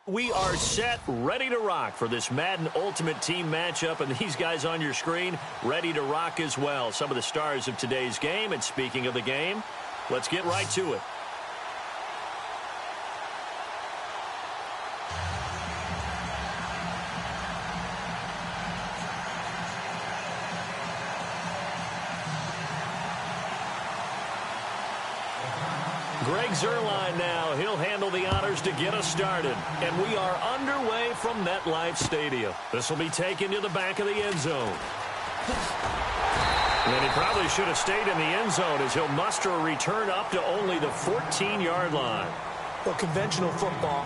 We are set, ready to rock for this Madden Ultimate Team matchup, and these guys on your screen ready to rock as well. Some of the stars of today's game, and speaking of the game, let's get right to it. Greg Zuerlein now. He'll handle the honors to get us started. And we are underway from MetLife Stadium. This will be taken to the back of the end zone. And he probably should have stayed in the end zone as he'll muster a return up to only the 14-yard line. Well, conventional football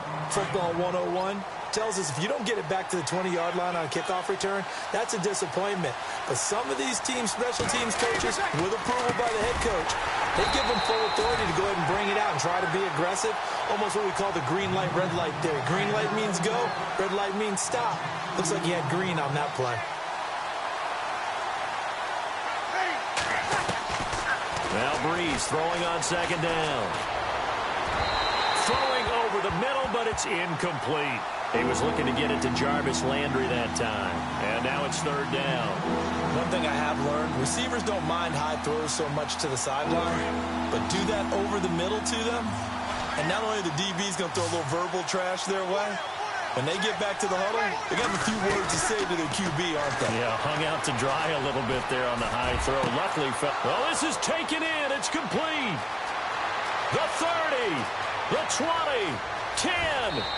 101, tells us if you don't get it back to the 20-yard line on a kickoff return, that's a disappointment. But some of these teams, special teams coaches, with approval by the head coach, they give them full authority to go ahead and bring it out and try to be aggressive, almost what we call the green light, red light theory. Green light means go, red light means stop. Looks like he had green on that play. Now Breeze throwing on second down. Throwing over the middle, but it's incomplete. He was looking to get it to Jarvis Landry that time. And now it's third down. One thing I have learned, receivers don't mind high throws so much to the sideline, but do that over the middle to them, and not only the DB's going to throw a little verbal trash their way, when they get back to the huddle, they got a few words to say to their QB, aren't they? Yeah, hung out to dry a little bit there on the high throw. Luckily, well, this is taken in. It's complete. The 30, the 20, 10,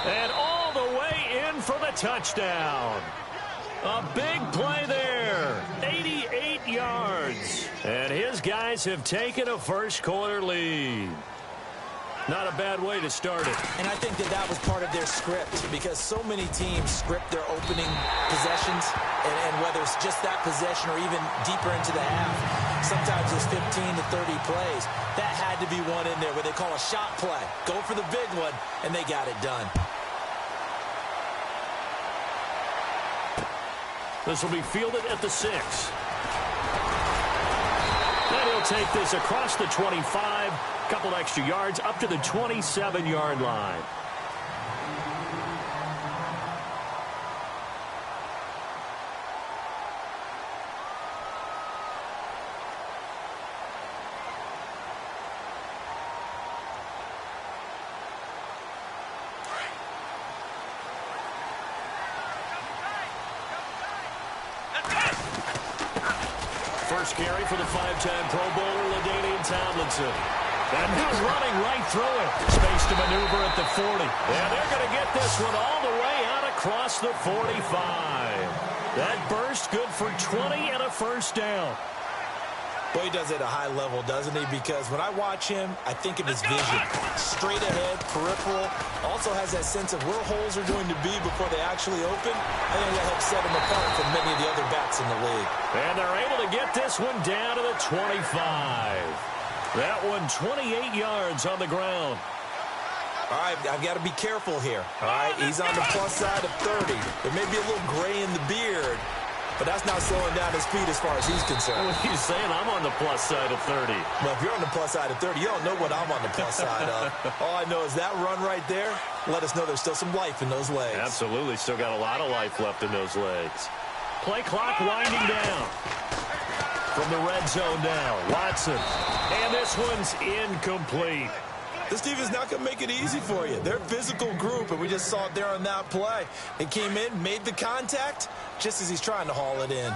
and all the way in for the touchdown. A big play there. 88 yards. And his guys have taken a first-quarter lead. Not a bad way to start it. And I think that was part of their script, because so many teams script their opening possessions, and whether it's just that possession or even deeper into the half, sometimes it's 15 to 30 plays. That had to be one in there where they call a shot play. Go for the big one, and they got it done. This will be fielded at the 6. And he'll take this across the 25. Couple extra yards up to the 27-yard line. First carry for the 5-time Pro Bowler, LaDainian Tomlinson. And he's running right through it. Space to maneuver at the 40. And they're going to get this one all the way out across the 45. That burst good for 20 and a first down. Boy, he does it at a high level, doesn't he? Because when I watch him, I think of his vision. Straight ahead, peripheral. Also has that sense of where holes are going to be before they actually open. I think that helps set him apart from many of the other backs in the league. And they're able to get this one down to the 25. That one 28 yards on the ground. All right, I've got to be careful here. All right, he's on the plus side of 30. There may be a little gray in the beard, but that's not slowing down his speed as far as he's concerned. What are you saying? I'm on the plus side of 30. Well, if you're on the plus side of 30, you don't know what I'm on the plus side of. All I know is that run right there, let us know there's still some life in those legs. Absolutely, still got a lot of life left in those legs. Play clock winding down. From the red zone now, Watson. And this one's incomplete. This defense not going to make it easy for you. They're a physical group, and we just saw it there on that play. They came in, made the contact, just as he's trying to haul it in.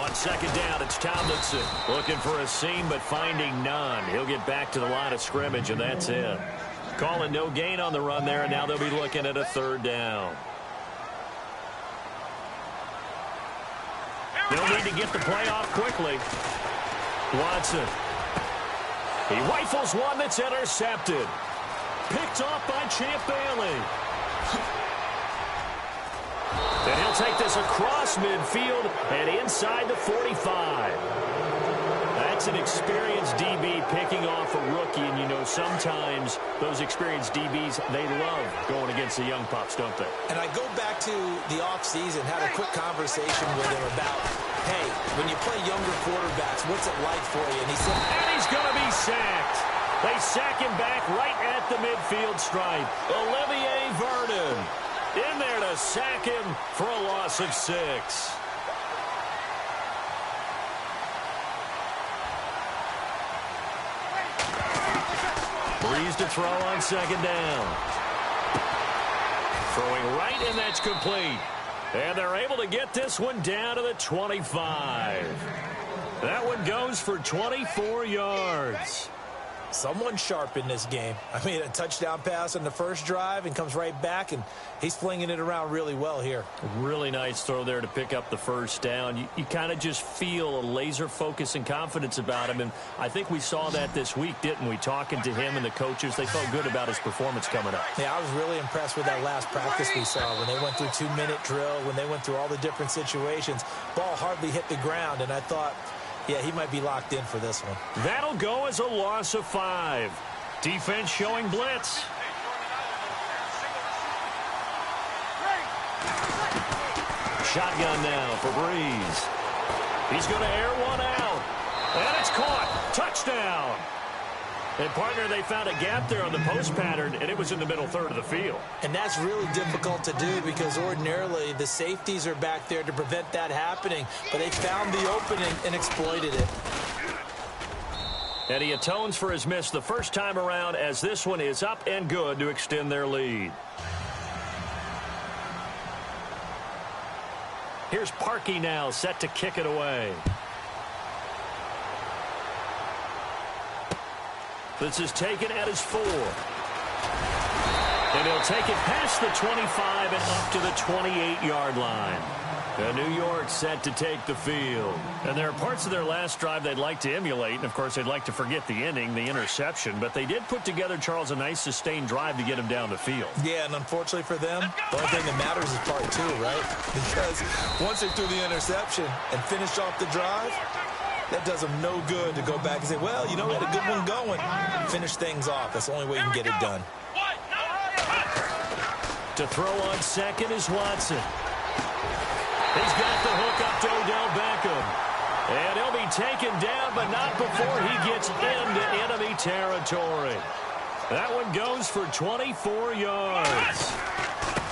On second down, it's Tomlinson. Looking for a seam, but finding none. He'll get back to the line of scrimmage, and that's it. Calling no gain on the run there, and now they'll be looking at a third down. They'll need to get the play off quickly. Watson. He rifles one that's intercepted. Picked off by Champ Bailey. And he'll take this across midfield and inside the 45. That's an experienced DB picking off a rookie, and you know sometimes those experienced DBs, they love going against the young pups, don't they? And I go back to the offseason, had a quick conversation with him about, hey, when you play younger quarterbacks, what's it like for you? And he said, and he's going to be sacked. They sack him back right at the midfield stripe. Olivier Vernon in there to sack him for a loss of 6. Breeze to throw on second down. Throwing right, and that's complete. And they're able to get this one down to the 25. That one goes for 24 yards. Someone sharp in this game. I mean, a touchdown pass on the first drive and comes right back, and he's flinging it around really well here. Really nice throw there to pick up the first down. You kind of just feel a laser focus and confidence about him, and I think we saw that this week, didn't we? Talking to him and the coaches, they felt good about his performance coming up. Yeah, I was really impressed with that last practice we saw when they went through 2-minute drill, when they went through all the different situations. Ball hardly hit the ground, and I thought, yeah, he might be locked in for this one. That'll go as a loss of 5. Defense showing blitz. Shotgun now for Breeze. He's going to air one out. And it's caught. Touchdown. And, partner, they found a gap there on the post pattern, and it was in the middle third of the field. And that's really difficult to do because ordinarily the safeties are back there to prevent that happening. But they found the opening and exploited it. And he atones for his miss the first time around as this one is up and good to extend their lead. Here's Parkey now set to kick it away. This is taken at his 4. And he'll take it past the 25 and up to the 28-yard line. And New York set to take the field. And there are parts of their last drive they'd like to emulate. And, of course, they'd like to forget the ending, the interception. But they did put together, Charles, a nice sustained drive to get him down the field. Yeah, and unfortunately for them, the only thing that matters is part 2, right? Because once they threw the interception and finished off the drive, that does them no good to go back and say, well, you know, we had a good one going. Finish things off. That's the only way you can get it done. To throw on second is Watson. He's got the hook up to Odell Beckham. And he'll be taken down, but not before he gets into enemy territory. That one goes for 24 yards.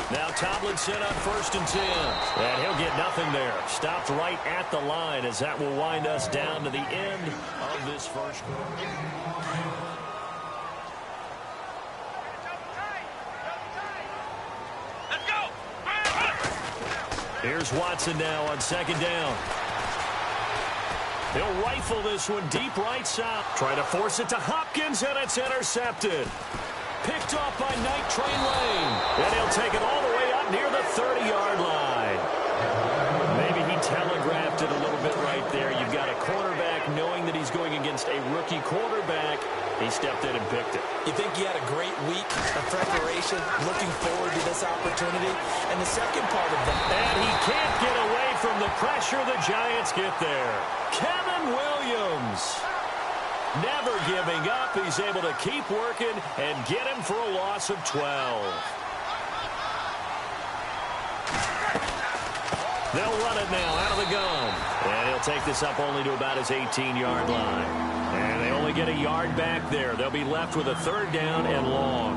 Now Tomlinson on 1st and 10. And he'll get nothing there. Stopped right at the line as that will wind us down to the end of this first quarter. Here's Watson now on 2nd down. He'll rifle this one deep right side. Try to force it to Hopkins, and it's intercepted. Picked off by Night Train Lane. And he'll take it all the way up near the 30-yard line. Maybe he telegraphed it a little bit right there. You've got a quarterback knowing that he's going against a rookie quarterback. He stepped in and picked it. You think he had a great week of preparation, looking forward to this opportunity? And the second part of that. And he can't get away from the pressure. The Giants get there. Kevin Williams. Never giving up. He's able to keep working and get him for a loss of 12. They'll run it now out of the gun. And he'll take this up only to about his 18-yard line. And they only get a yard back there. They'll be left with a 3rd down and long.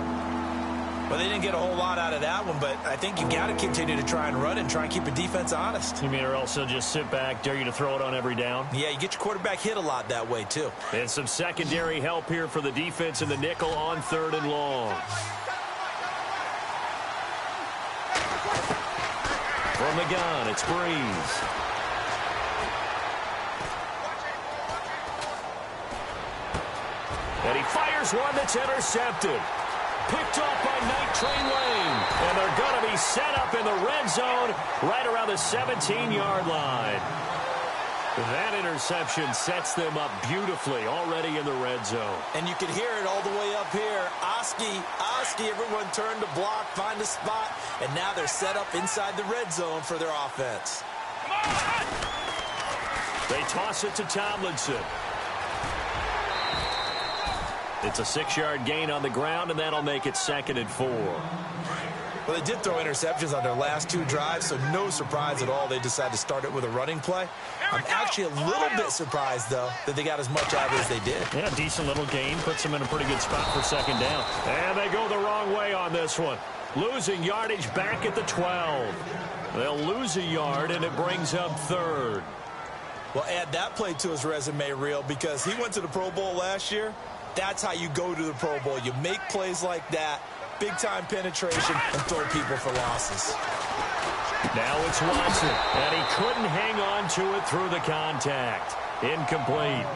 Well, they didn't get a whole lot out of that one, but I think you got to continue to try and run it and try and keep the defense honest. You mean or else they'll just sit back, dare you to throw it on every down? Yeah, you get your quarterback hit a lot that way, too. And some secondary help here for the defense in the nickel on 3rd and long. From the gun, it's Breeze. And he fires one that's intercepted. Picked off by Night Train Lane. And they're going to be set up in the red zone right around the 17-yard line. That interception sets them up beautifully already in the red zone. And you can hear it all the way up here. Oski, everyone turned to block, find a spot, and now they're set up inside the red zone for their offense. They toss it to Tomlinson. It's a 6-yard gain on the ground, and that'll make it 2nd and 4. Well, they did throw interceptions on their last 2 drives, so no surprise at all they decided to start it with a running play. I'm actually a little bit surprised, though, that they got as much out of it as they did. Yeah, decent little gain. Puts them in a pretty good spot for second down. And they go the wrong way on this one. Losing yardage back at the 12. They'll lose a yard, and it brings up third. Well, add that play to his resume reel because he went to the Pro Bowl last year. That's how you go to the Pro Bowl. You make plays like that, big-time penetration, and throw people for losses. Now it's Watson, and he couldn't hang on to it through the contact. Incomplete.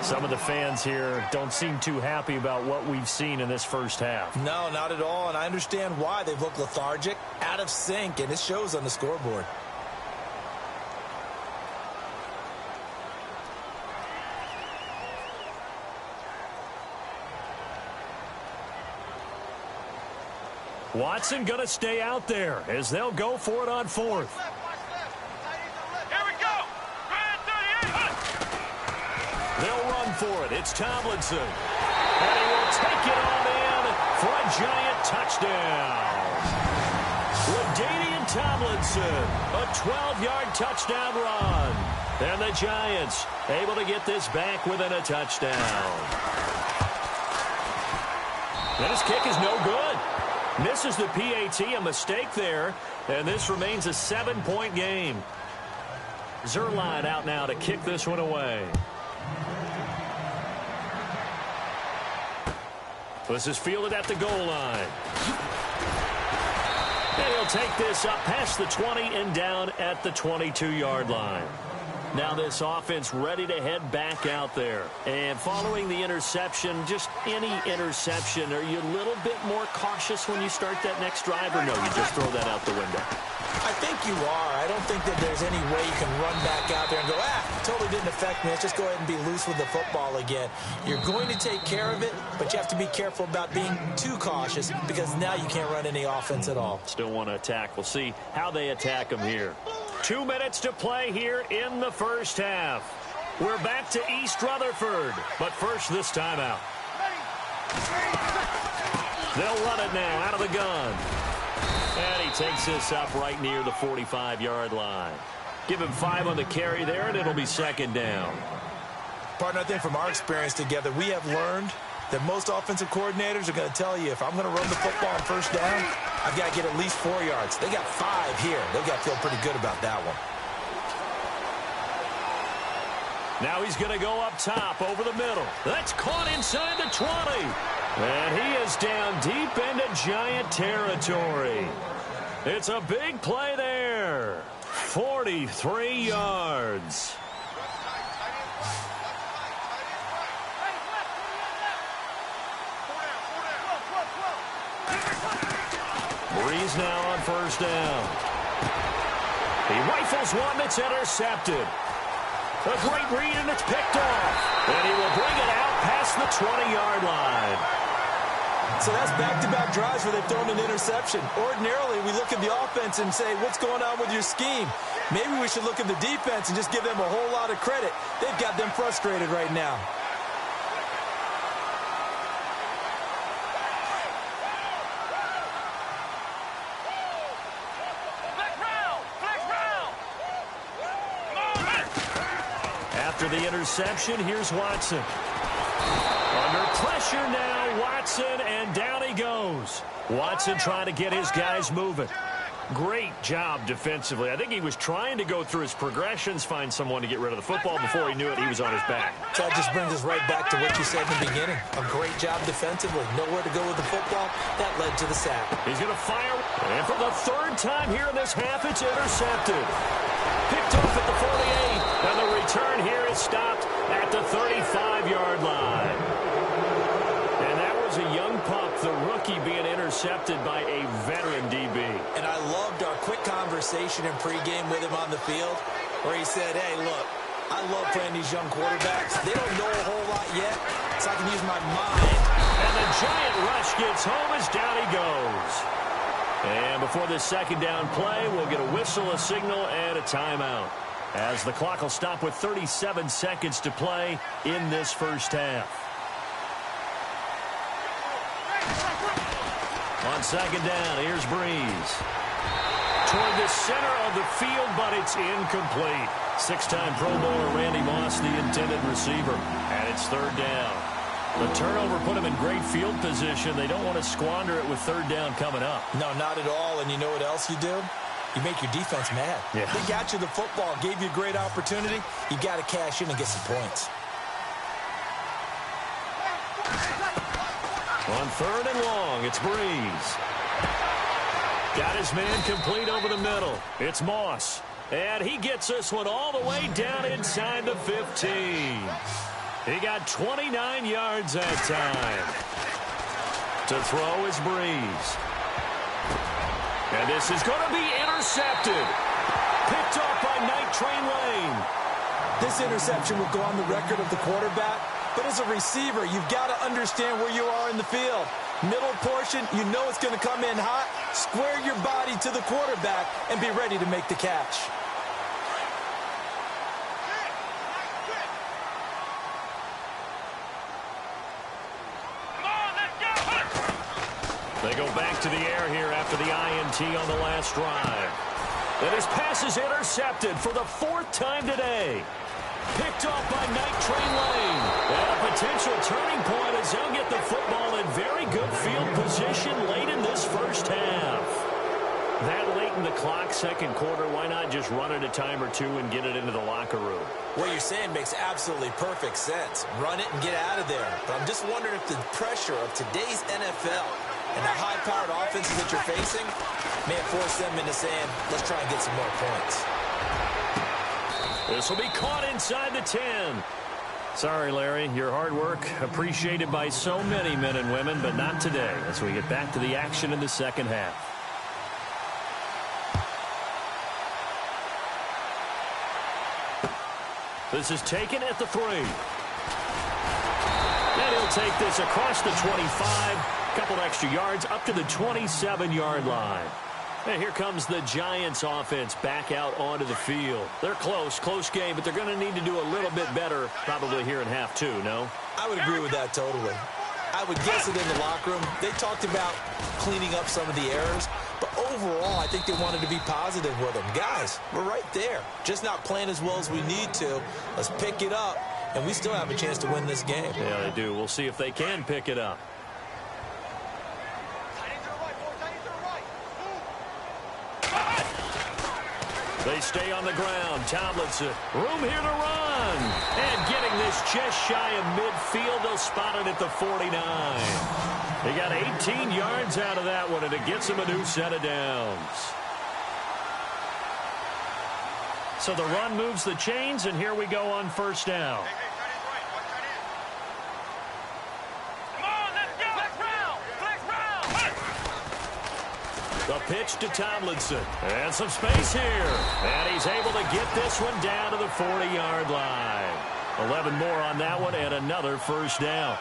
Some of the fans here don't seem too happy about what we've seen in this first half. No, not at all, and I understand why. They've looked lethargic, out of sync, and it shows on the scoreboard. Watson going to stay out there as they'll go for it on fourth. Here we go. They'll run for it. It's Tomlinson. And he will take it on in for a giant touchdown. LaDainian Tomlinson, a 12-yard touchdown run. And the Giants able to get this back within a touchdown. And his kick is no good. Misses the PAT, a mistake there, and this remains a 7-point game. Zerline out now to kick this one away. This is fielded at the goal line. And he'll take this up past the 20 and down at the 22-yard line. Now this offense ready to head back out there. And following the interception, just any interception, are you a little bit more cautious when you start that next drive, or no, you just throw that out the window? I think you are. I don't think that there's any way you can run back out there and go, totally didn't affect me. Let's just go ahead and be loose with the football again. You're going to take care of it, but you have to be careful about being too cautious because now you can't run any offense at all. Still want to attack. We'll see how they attack them here. 2 minutes to play here in the first half. We're back to East Rutherford, but first this timeout. They'll run it now out of the gun. And he takes this up right near the 45-yard line. Give him 5 on the carry there, and it'll be second down. Partner, I think from our experience together, we have learned that most offensive coordinators are going to tell you, if I'm going to run the football on first down, I've got to get at least 4 yards. They got 5 here. They've got to feel pretty good about that one. Now he's going to go up top over the middle. That's caught inside the 20. And he is down deep into Giant territory. It's a big play there. 43 yards. Breeze now on first down. He rifles one that's intercepted. A great read, and it's picked off. And he will bring it out past the 20-yard line. So that's back-to-back drives where they've thrown an interception. Ordinarily, we look at the offense and say, what's going on with your scheme? Maybe we should look at the defense and just give them a whole lot of credit. They've got them frustrated right now. After the interception, here's Watson. Under pressure now, Watson, and down he goes. Watson trying to get his guys moving. Great job defensively. I think he was trying to go through his progressions, find someone to get rid of the football. Before he knew it, he was on his back. So that just brings us right back to what you said in the beginning. A great job defensively. Nowhere to go with the football. That led to the sack. He's going to fire. And for the third time here in this half, it's intercepted. Picked off at the 48. And the return here is stopped at the 35-yard line. And that was a young pup, the rookie, being intercepted by a veteran DB. And I loved our quick conversation in pregame with him on the field where he said, hey, look, I love playing these young quarterbacks. They don't know a whole lot yet, so I can use my mind. And the giant rush gets home as down he goes. And before this second down play, we'll get a whistle, a signal, and a timeout, as the clock will stop with 37 seconds to play in this first half. On second down, here's Breeze. Toward the center of the field, but it's incomplete. Six-time Pro Bowler Randy Moss, the intended receiver. And it's third down. The turnover put them in great field position. They don't want to squander it with third down coming up. No, not at all. And you know what else you do? You make your defense mad. Yeah. They got you the football, gave you a great opportunity. You got to cash in and get some points. On third and long, it's Breeze. Got his man complete over the middle. It's Moss. And he gets this one all the way down inside the 15. He got 29 yards that time. To throw is Breeze. And this is going to be intercepted. Picked off by Night Train Lane. This interception will go on the record of the quarterback. But as a receiver, you've got to understand where you are in the field. Middle portion, you know it's going to come in hot. Square your body to the quarterback and be ready to make the catch. They go back to the air here after the INT on the last drive. And his pass is intercepted for the fourth time today. Picked off by Night Train Lane. And a potential turning point as they'll get the football in very good field position late in this first half. That late in the clock, second quarter, why not just run it a time or two and get it into the locker room? What you're saying makes absolutely perfect sense. Run it and get out of there. But I'm just wondering if the pressure of today's NFL and the high-powered offenses that you're facing may have forced them into saying, let's try and get some more points. This will be caught inside the 10. Sorry, Larry, your hard work appreciated by so many men and women, but not today as we get back to the action in the second half. This is taken at the 3. And he'll take this across the 25. Couple extra yards up to the 27-yard line. And here comes the Giants offense back out onto the field. They're close game, but they're going to need to do a little bit better probably here in half two, no? I would agree with that totally. I would guess it in the locker room. They talked about cleaning up some of the errors, but overall, I think they wanted to be positive with them. Guys, we're right there. Just not playing as well as we need to. Let's pick it up, and we still have a chance to win this game. Yeah, they do. We'll see if they can pick it up. They stay on the ground. Tomlinson, room here to run. And getting this just shy of midfield. They'll spot it at the 49. They got 18 yards out of that one, and it gets them a new set of downs. So the run moves the chains, and here we go on first down. The pitch to Tomlinson. And some space here. And he's able to get this one down to the 40-yard line. 11 more on that one and another first down.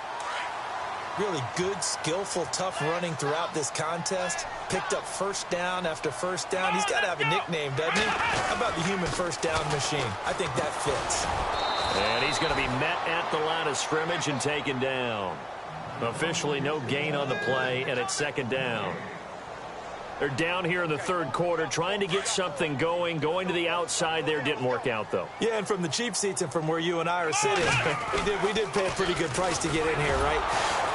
Really good, skillful, tough running throughout this contest. Picked up first down after first down. He's got to have a nickname, doesn't he? How about the human first down machine? I think that fits. And he's going to be met at the line of scrimmage and taken down. Officially no gain on the play, and it's second down. They're down here in the third quarter, trying to get something going. Going to the outside there didn't work out, though. Yeah, and from the cheap seats and from where you and I are sitting, we did pay a pretty good price to get in here, right?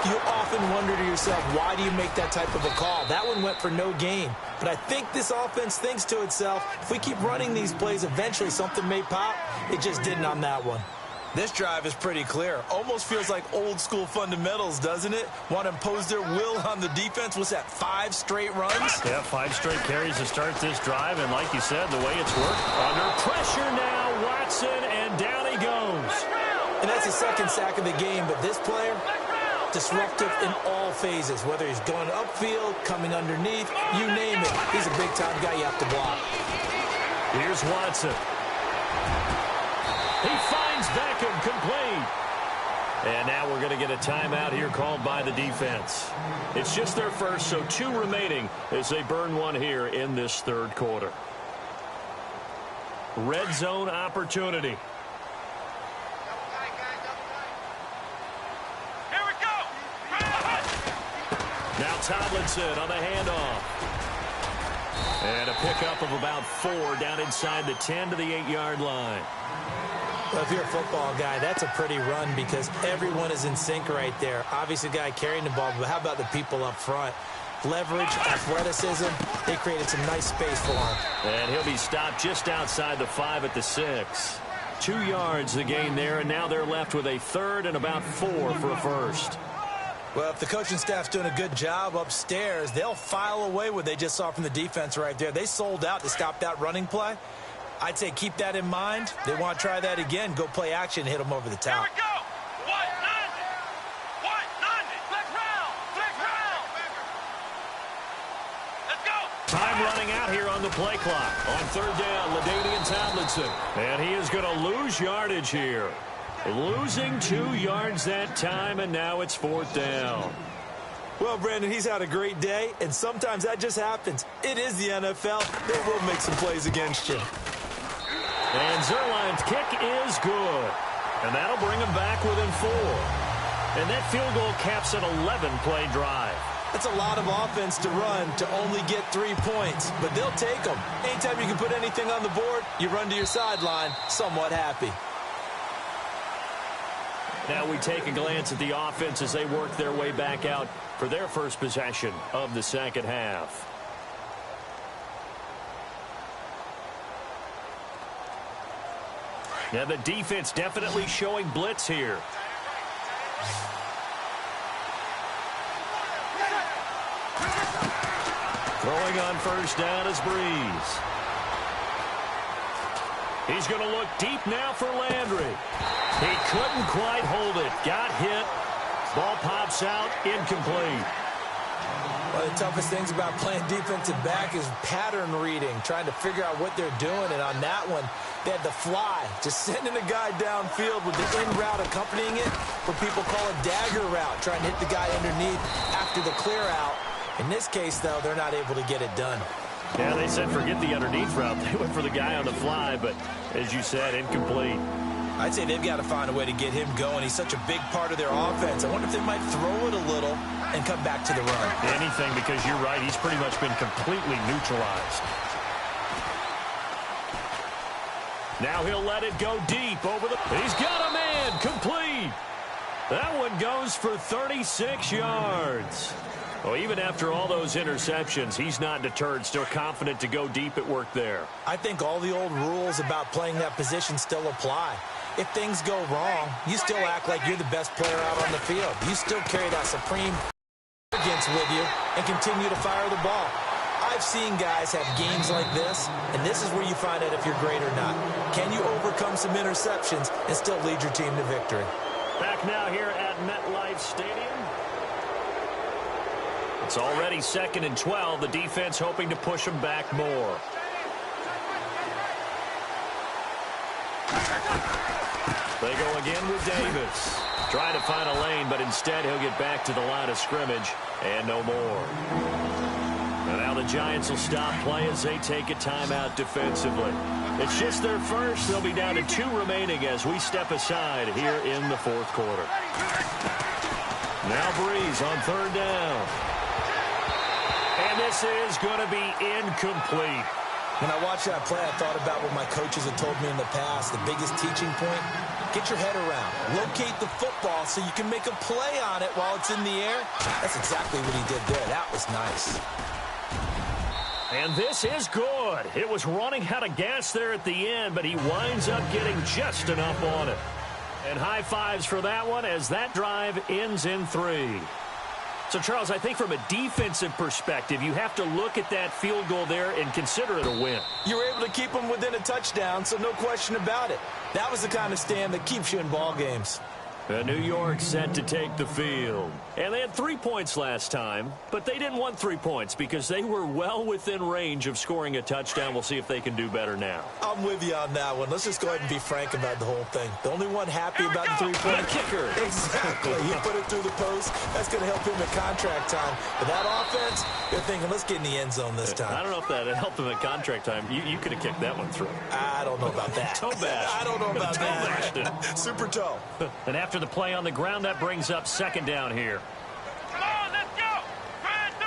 You often wonder to yourself, why do you make that type of a call? That one went for no gain. But I think this offense thinks to itself, if we keep running these plays, eventually something may pop. It just didn't on that one. This drive is pretty clear. Almost feels like old school fundamentals, doesn't it? Want to impose their will on the defense. What's that, 5 straight runs? Yeah, 5 straight carries to start this drive. And like you said, the way it's worked. Under pressure now, Watson, and down he goes. And that's the second sack of the game. But this player, disruptive in all phases. Whether he's going upfield, coming underneath, you name it. He's a big-time guy you have to block. Here's Watson. He finds Beckham complete. And now we're going to get a timeout here called by the defense. It's just their first, so 2 remaining as they burn one here in this third quarter. Red zone opportunity. Now Tomlinson on the handoff. And a pickup of about 4 down inside the 10 to the 8-yard line. Well, if you're a football guy, that's a pretty run because everyone is in sync right there. Obviously, the guy carrying the ball, but how about the people up front? Leverage, athleticism, they created some nice space for him. And he'll be stopped just outside the 5 at the 6. 2 yards the gain there, and now they're left with a 3rd and about 4 for a first. Well, if the coaching staff's doing a good job upstairs, they'll file away what they just saw from the defense right there. They sold out to stop that running play. I'd say keep that in mind. They want to try that again. Go play action and hit them over the top. Here we go. White 90. White 90. Flex round. Flex round. Let's go. Time running out here on the play clock. On 3rd down, LaDainian Tomlinson. And he is going to lose yardage here. Losing 2 yards that time, and now it's 4th down. Well, Brandon, he's had a great day, and sometimes that just happens. It is the NFL. They will make some plays against you. And Zuerlein's kick is good. And that'll bring him back within 4. And that field goal caps an 11-play drive. That's a lot of offense to run to only get 3 points, but they'll take them. Anytime you can put anything on the board, you run to your sideline somewhat happy. Now we take a glance at the offense as they work their way back out for their first possession of the second half. Now the defense definitely showing blitz here. Throwing on 1st down is Breeze. He's going to look deep now for Landry. He couldn't quite hold it. Got hit. Ball pops out. Incomplete. One of the toughest things about playing defensive back is pattern reading, trying to figure out what they're doing. And on that one, they had the fly, just sending a guy downfield with the in route accompanying it, what people call a dagger route, trying to hit the guy underneath after the clear out. In this case, though, they're not able to get it done. Yeah, they said forget the underneath route. They went for the guy on the fly, but as you said, incomplete. I'd say they've got to find a way to get him going. He's such a big part of their offense. I wonder if they might throw it a little and come back to the run. Anything, because you're right. He's pretty much been completely neutralized. Now he'll let it go deep over the... He's got a man. Complete. That one goes for 36 yards. Well, even after all those interceptions, he's not deterred, still confident to go deep at work there. I think all the old rules about playing that position still apply. If things go wrong, you still act like you're the best player out on the field. You still carry that supreme arrogance with you and continue to fire the ball. I've seen guys have games like this, and this is where you find out if you're great or not. Can you overcome some interceptions and still lead your team to victory? Back now here at MetLife Stadium. It's already 2nd and 12. The defense hoping to push them back more. They go again with Davis. Trying to find a lane, but instead he'll get back to the line of scrimmage and no more. And now the Giants will stop play as they take a timeout defensively. It's just their first. They'll be down to 2 remaining as we step aside here in the 4th quarter. Now Breeze on 3rd down. And this is going to be incomplete. When I watched that play, I thought about what my coaches have told me in the past. The biggest teaching point, get your head around. Locate the football so you can make a play on it while it's in the air. That's exactly what he did there. That was nice. And this is good. It was running out of gas there at the end, but he winds up getting just enough on it. And high fives for that one as that drive ends in 3. So, Charles, I think from a defensive perspective, you have to look at that field goal there and consider it a win. You were able to keep them within a touchdown, so no question about it. That was the kind of stand that keeps you in ball games. New York set to take the field. And they had 3 points last time, but they didn't want 3 points because they were well within range of scoring a touchdown. We'll see if they can do better now. I'm with you on that one. Let's just go ahead and be frank about the whole thing. The only one happy about the 3-point kicker. Exactly. He put it through the post. That's going to help him at contract time. But that offense, they're thinking, let's get in the end zone this time. I don't know if that helped him at contract time. You could have kicked that one through. I don't know about that. Toe bash. I don't know about toe that. Bashed Super toe. And after the play on the ground, that brings up 2nd down here. Come on, let's go. Try and do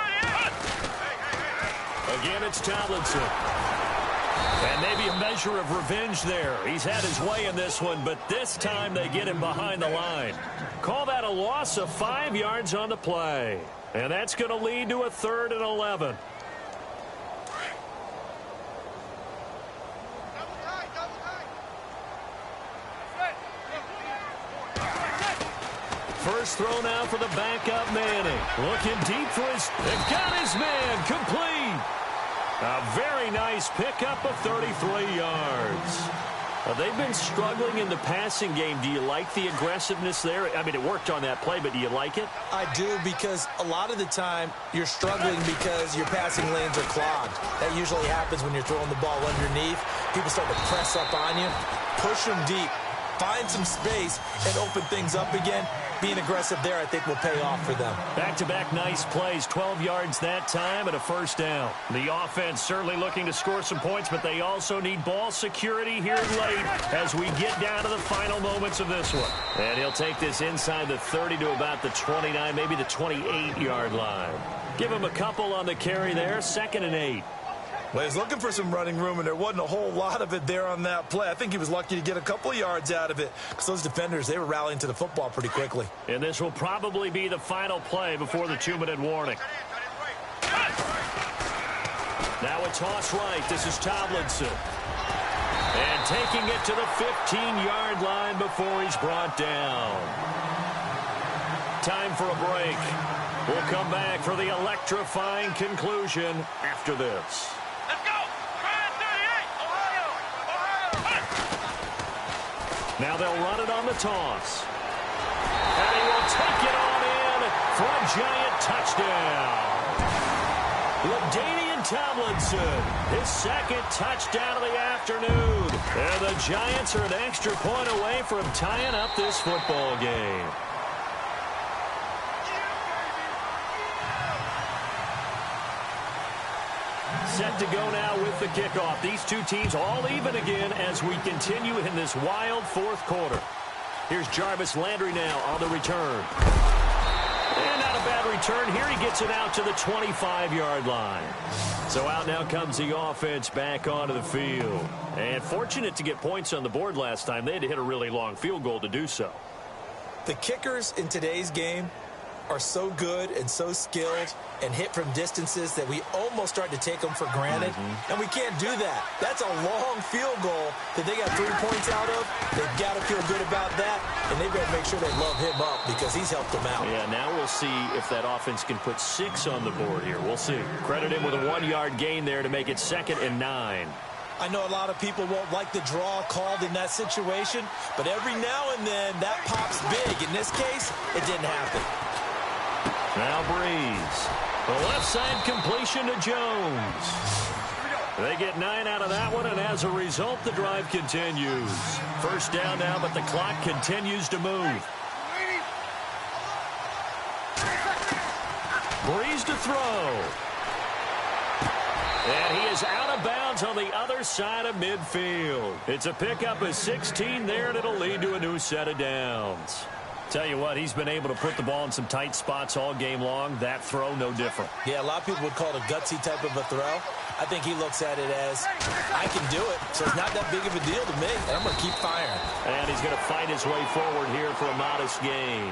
Again, it's Tomlinson. And maybe a measure of revenge there. He's had his way in this one, but this time they get him behind the line. Call that a loss of 5 yards on the play. And that's going to lead to a 3rd and 11. First throw now for the backup Manning. Looking deep for his... They've got his man. Complete. A very nice pickup of 33 yards. They've been struggling in the passing game. Do you like the aggressiveness there? I mean, it worked on that play, but do you like it? I do, because a lot of the time you're struggling because your passing lanes are clogged. That usually happens when you're throwing the ball underneath. People start to press up on you. Push them deep. Find some space and open things up again. Being aggressive there, I think, will pay off for them. Back-to-back nice plays, 12 yards that time and a first down. The offense certainly looking to score some points, but they also need ball security here late as we get down to the final moments of this one. And he'll take this inside the 30 to about the 29, maybe the 28-yard line. Give him a couple on the carry there, 2nd and 8. Well, he's looking for some running room, and there wasn't a whole lot of it there on that play. I think he was lucky to get a couple of yards out of it because those defenders, they were rallying to the football pretty quickly. And this will probably be the final play before the 2-minute warning. Now a toss right. This is Tomlinson. And taking it to the 15-yard line before he's brought down. Time for a break. We'll come back for the electrifying conclusion after this. Let's go! Ryan 38! Ohio! Now they'll run it on the toss. And he will take it on in for a giant touchdown. LaDainian Tomlinson, his 2nd touchdown of the afternoon. And the Giants are an extra point away from tying up this football game. Set to go now with the kickoff. These two teams all even again as we continue in this wild 4th quarter. Here's Jarvis Landry now on the return. And not a bad return here. He gets it out to the 25-yard line. So out now comes the offense back onto the field. And fortunate to get points on the board last time. They had to hit a really long field goal to do so. The kickers in today's game are so good and so skilled and hit from distances that we almost start to take them for granted. And we can't do that. That's a long field goal that they got 3 points out of. They've got to feel good about that, and they've got to make sure they love him up because he's helped them out. Yeah, now we'll see if that offense can put 6 on the board here. We'll see. Credit him with a 1-yard gain there to make it 2nd and 9. I know a lot of people won't like the draw called in that situation, but every now and then that pops big. In this case, it didn't happen. Now Breeze. The left side completion to Jones. They get 9 out of that one, and as a result, the drive continues. First down now, but the clock continues to move. Breeze to throw. And he is out of bounds on the other side of midfield. It's a pickup of 16 there, and it'll lead to a new set of downs. Tell you what, he's been able to put the ball in some tight spots all game long. That throw, no different. Yeah, a lot of people would call it a gutsy type of a throw. I think he looks at it as, I can do it, so it's not that big of a deal to me, and I'm going to keep firing. And he's going to fight his way forward here for a modest gain.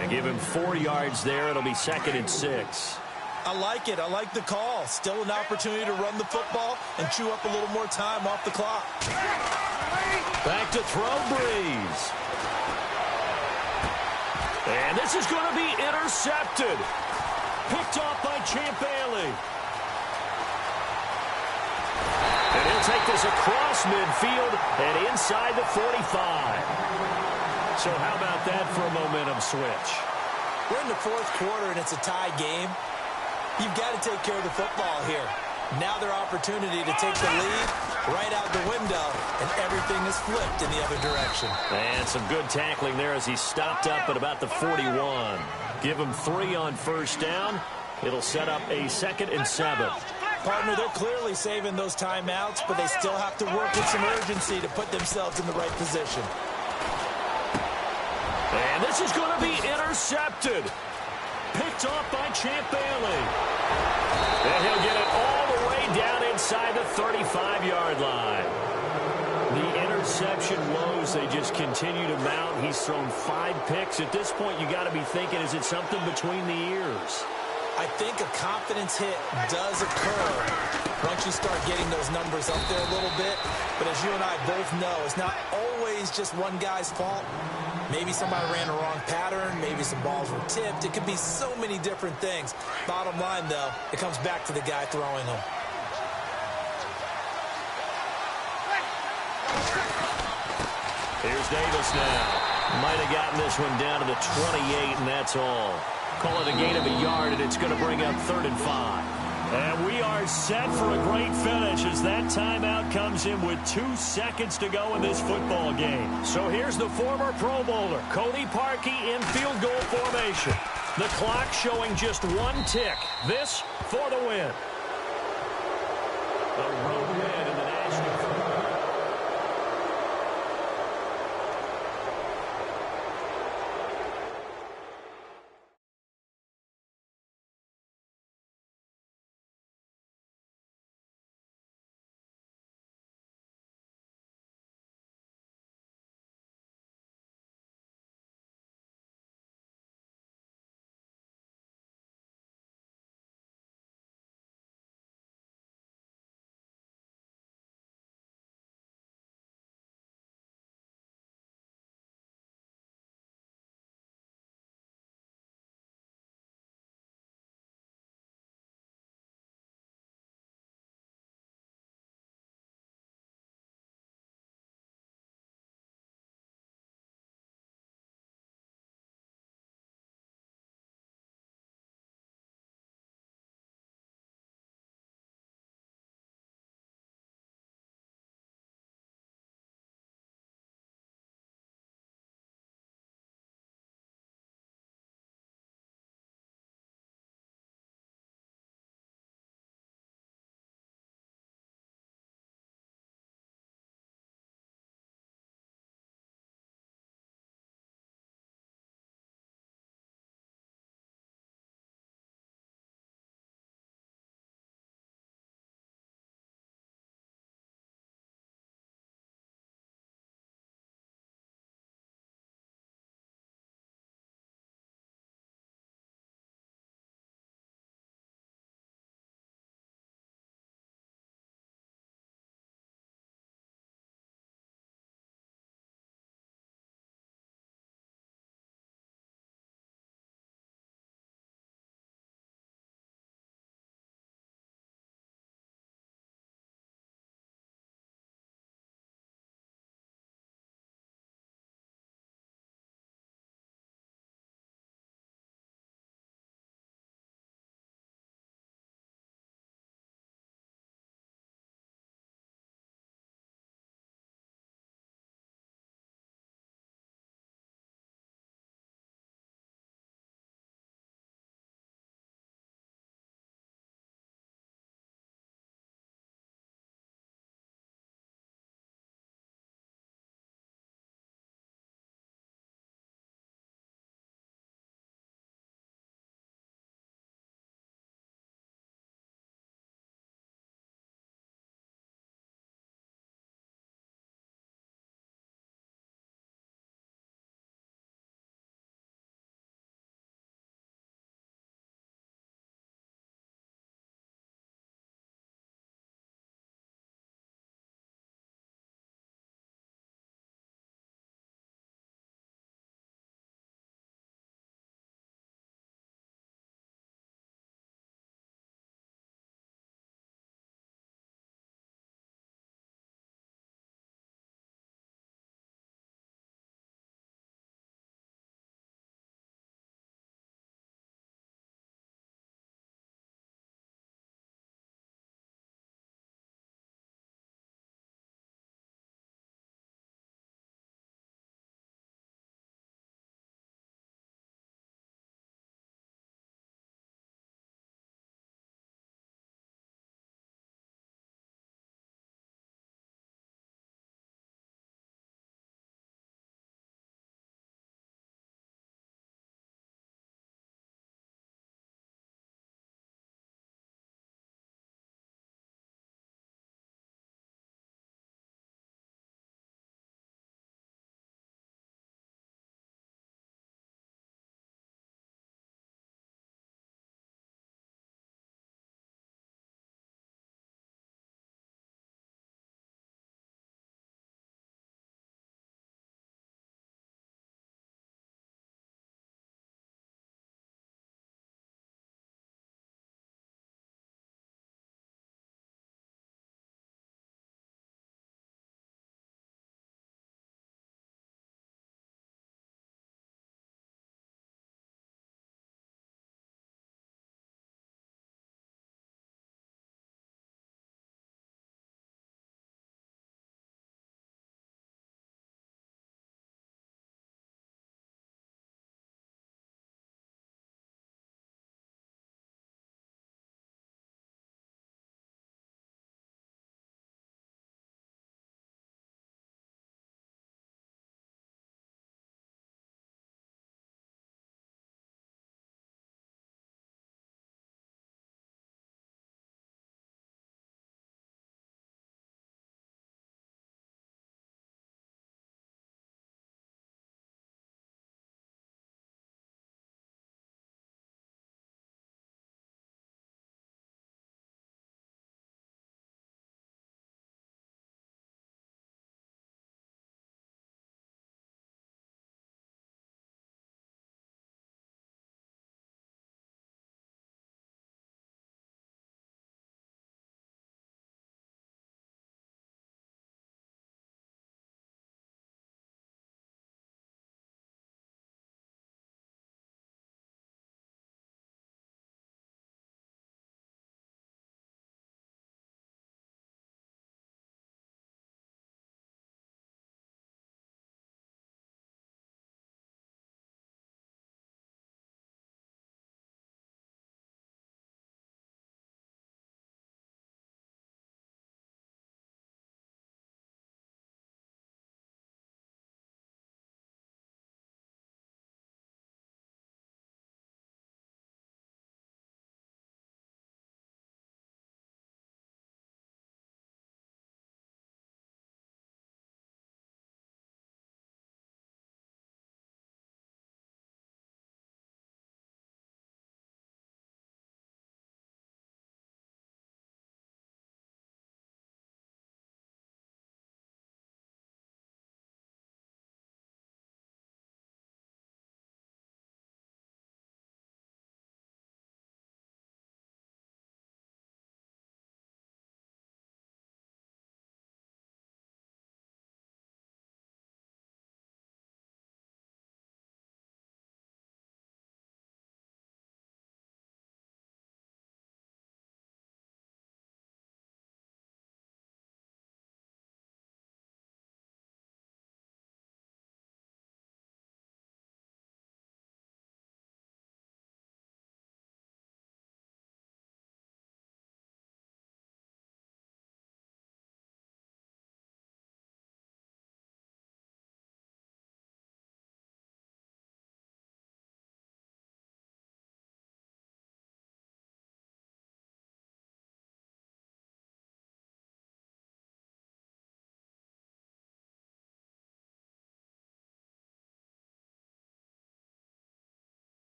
And give him 4 yards there. It'll be 2nd and 6. I like it. I like the call. Still an opportunity to run the football and chew up a little more time off the clock. Back to throw, Breeze. And this is going to be intercepted. Picked off by Champ Bailey. And he'll take this across midfield and inside the 45. So how about that for a momentum switch? We're in the 4th quarter, and it's a tie game. You've got to take care of the football here. Now their opportunity to take the lead right out the window, and everything is flipped in the other direction. And some good tackling there as he stopped up at about the 41. Give him 3 on first down. It'll set up a 2nd and 7. Partner, they're clearly saving those timeouts, but they still have to work with some urgency to put themselves in the right position. And this is going to be intercepted. Picked off by Champ Bailey. And he'll get it all the inside the 35-yard line. The interception woes, they just continue to mount. He's thrown 5 picks. At this point, you got to be thinking, is it something between the ears? I think a confidence hit does occur once you start getting those numbers up there a little bit. But as you and I both know, it's not always just one guy's fault. Maybe somebody ran a wrong pattern. Maybe some balls were tipped. It could be so many different things. Bottom line, though, it comes back to the guy throwing them. Here's Davis now. Might have gotten this one down to the 28, and that's all. Call it a gain of a yard, and it's going to bring up 3rd and 5. And we are set for a great finish as that timeout comes in with 2 seconds to go in this football game. So here's the former Pro Bowler, Cody Parkey, in field goal formation. The clock showing just 1 tick. This for the win. The road win in the National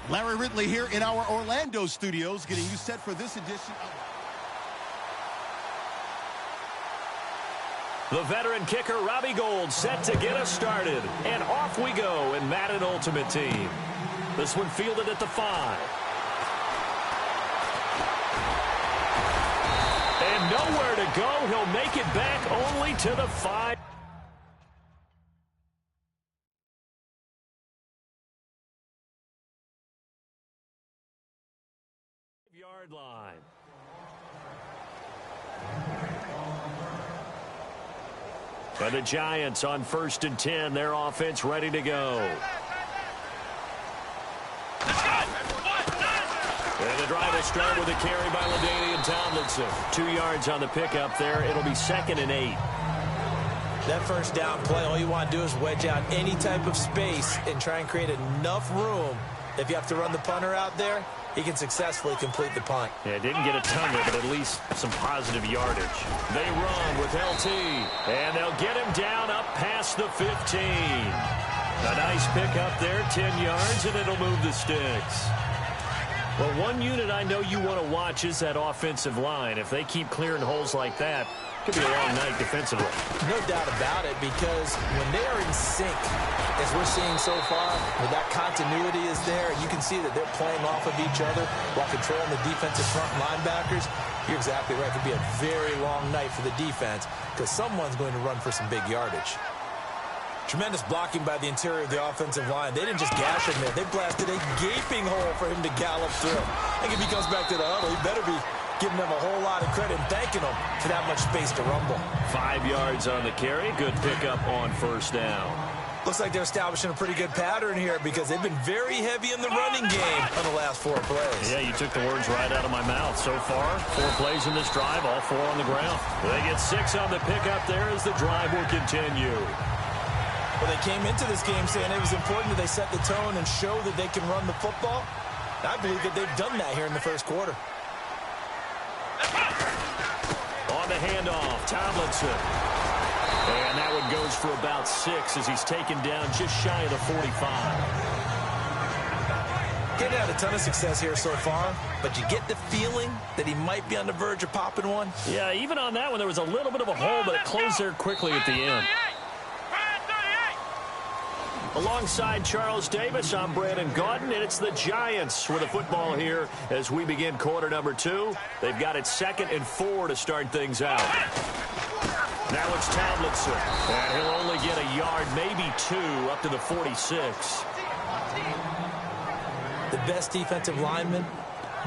Larry Ridley here in our Orlando studios, getting you set for this edition of... The veteran kicker, Robbie Gould, set to get us started. And off we go in Madden Ultimate Team. This one fielded at the 5. And nowhere to go. He'll make it back only to the 5. Yard line. And the Giants on 1st and 10. Their offense ready to go. And the drive will start with a carry by LaDainian Tomlinson. 2 yards on the pickup there. It'll be 2nd and 8. That first down play, all you want to do is wedge out any type of space and try and create enough room. If you have to run the punter out there, he can successfully complete the punt. Yeah, didn't get a ton there, but at least some positive yardage. They run with LT, and they'll get him down up past the 15. A nice pickup there, 10 yards, and it'll move the sticks. Well, one unit I know you want to watch is that offensive line. If they keep clearing holes like that, it could be a long night defensively. No doubt about it, because when they are in sync, as we're seeing so far, where that continuity is there, and you can see that they're playing off of each other while controlling the defensive front linebackers, you're exactly right. It could be a very long night for the defense because someone's going to run for some big yardage. Tremendous blocking by the interior of the offensive line. They didn't just gash him there. They blasted a gaping hole for him to gallop through. I think if he comes back to the huddle, he better be giving them a whole lot of credit and thanking them for that much space to rumble. 5 yards on the carry. Good pickup on 1st down. Looks like they're establishing a pretty good pattern here because they've been very heavy in the running game on the last 4 plays. Yeah, you took the words right out of my mouth. So far, 4 plays in this drive, all 4 on the ground. They get 6 on the pickup there as the drive will continue. Well, they came into this game saying it was important that they set the tone and show that they can run the football. I believe that they've done that here in the first quarter. On the handoff, Tomlinson. And that one goes for about 6 as he's taken down just shy of the 45. Getting had a ton of success here so far, but you get the feeling that he might be on the verge of popping one. Yeah, even on that one, there was a little bit of a hole, but it closed there quickly at the end. Alongside Charles Davis, I'm Brandon Gaudin, and it's the Giants with the football here as we begin quarter number 2. They've got it 2nd and 4 to start things out. Now it's Tomlinson, and he'll only get a yard, maybe 2, up to the 46. The best defensive linemen,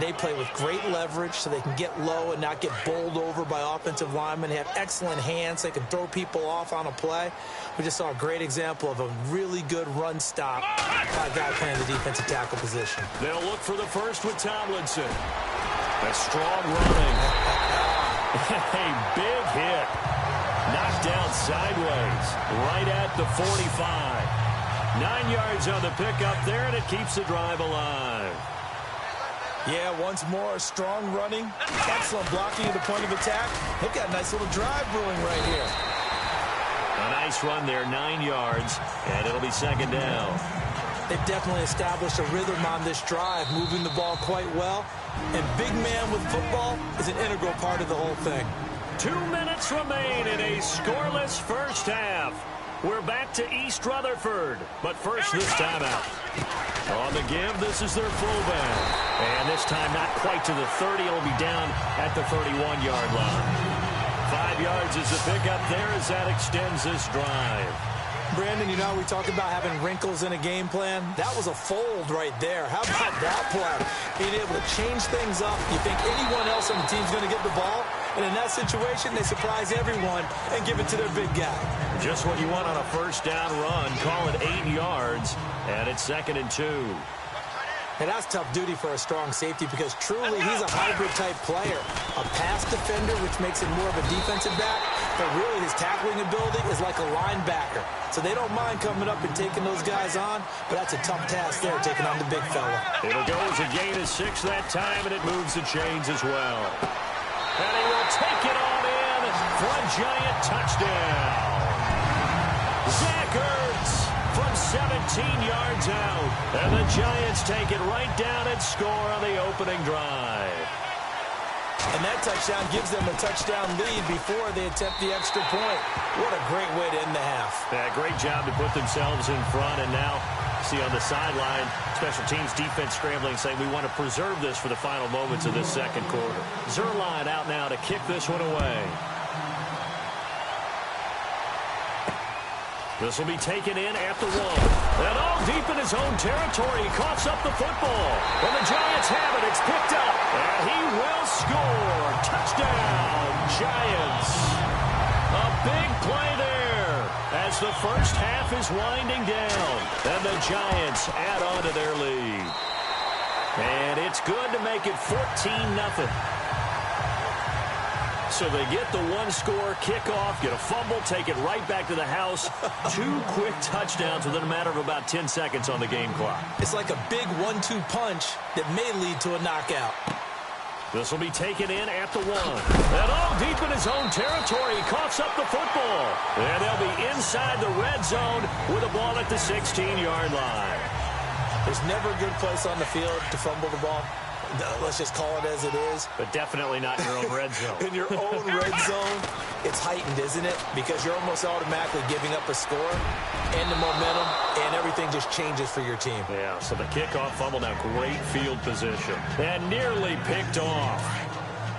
they play with great leverage so they can get low and not get bowled over by offensive linemen. They have excellent hands. They can throw people off on a play. We just saw a great example of a really good run stop by a guy playing the defensive tackle position. They'll look for the first with Tomlinson. A strong running. A big hit. Knocked down sideways. Right at the 45. 9 yards on the pickup there, and it keeps the drive alive. Yeah, once more, strong running. Excellent blocking at the point of attack. They've got a nice little drive brewing right here. A nice run there, 9 yards, and it'll be 2nd down. They've definitely established a rhythm on this drive, moving the ball quite well. And big man with football is an integral part of the whole thing. 2 minutes remain in a scoreless first half. We're back to East Rutherford, but first this time out. On the give, this is their fullback. And this time not quite to the 30. It'll be down at the 31-yard line. 5 yards is the pickup there as that extends this drive. Brandon, you know, we talk about having wrinkles in a game plan. That was a fold right there. How about that play? Being able to change things up. You think anyone else on the team's going to get the ball? And in that situation, they surprise everyone and give it to their big guy. Just what you want on a first down run. Call it 8 yards, and it's 2nd and 2. And that's tough duty for a strong safety because truly he's a hybrid-type player. A pass defender, which makes him more of a defensive back, but really his tackling ability is like a linebacker. So they don't mind coming up and taking those guys on, but that's a tough task there, taking on the big fella. It'll go as a gain of 6 that time, and it moves the chains as well. And he will take it on in for a Giant touchdown. Zach Ertz for from 17 yards out. And the Giants take it right down and score on the opening drive. And that touchdown gives them a touchdown lead before they attempt the extra point. What a great way to end the half. Yeah, great job to put themselves in front. And now, see on the sideline, special teams defense scrambling, saying we want to preserve this for the final moments of this second quarter. Zuerlein out now to kick this one away. This will be taken in at the 1. And all deep in his own territory, he coughs up the football. And the Giants have it. It's picked up. And he will score. Touchdown, Giants. A big play there as the first half is winding down. And the Giants add on to their lead. And it's good to make it 14-0. So they get the one-score kickoff, get a fumble, take it right back to the house. 2 quick touchdowns within a matter of about 10 seconds on the game clock. It's like a big 1-2 punch that may lead to a knockout. This will be taken in at the 1. And all deep in his own territory, he coughs up the football. And they'll be inside the red zone with a ball at the 16-yard line. There's never a good place on the field to fumble the ball. Let's just call it as it is. But definitely not in your own red zone. In your own red zone, it's heightened, isn't it? Because you're almost automatically giving up a score and the momentum, and everything just changes for your team. Yeah, so the kickoff fumble, now great field position. And nearly picked off.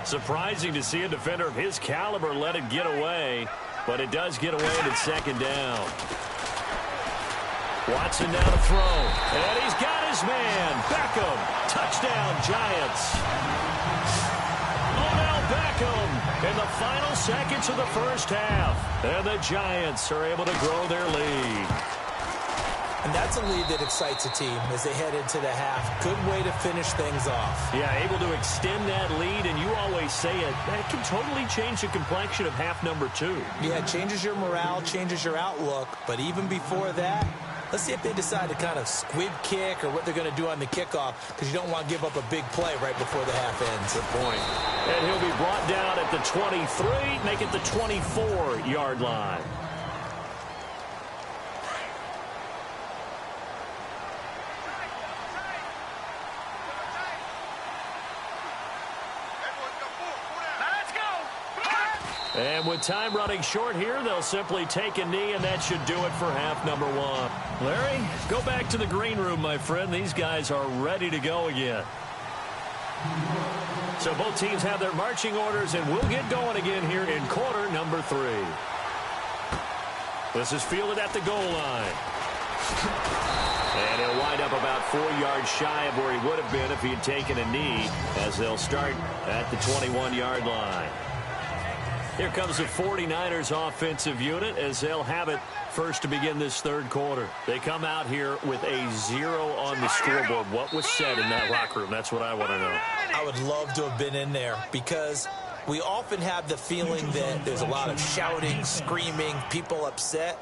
Surprising to see a defender of his caliber let it get away, but it does get away and it's second down. Watson now to throw. And he's got his man. Beckham. Touchdown, Giants. Odell Beckham in the final seconds of the first half. And the Giants are able to grow their lead. And that's a lead that excites a team as they head into the half. Good way to finish things off. Yeah, able to extend that lead, and you always say it, that can totally change the complexion of half number 2. Yeah, it changes your morale, changes your outlook. But even before that, let's see if they decide to kind of squib kick or what they're going to do on the kickoff, because you don't want to give up a big play right before the half ends. Good point. And he'll be brought down at the 23, make it the 24-yard line. And with time running short here, they'll simply take a knee, and that should do it for half number 1. Larry, go back to the green room, my friend. These guys are ready to go again. So both teams have their marching orders, and we'll get going again here in quarter number 3. This is fielded at the goal line. And he'll wind up about 4 yards shy of where he would have been if he had taken a knee, as they'll start at the 21-yard line. Here comes the 49ers offensive unit as they'll have it first to begin this third quarter. They come out here with a 0 on the scoreboard. What was said in that locker room? That's what I want to know. I would love to have been in there, because we often have the feeling that there's a lot of shouting, screaming, people upset.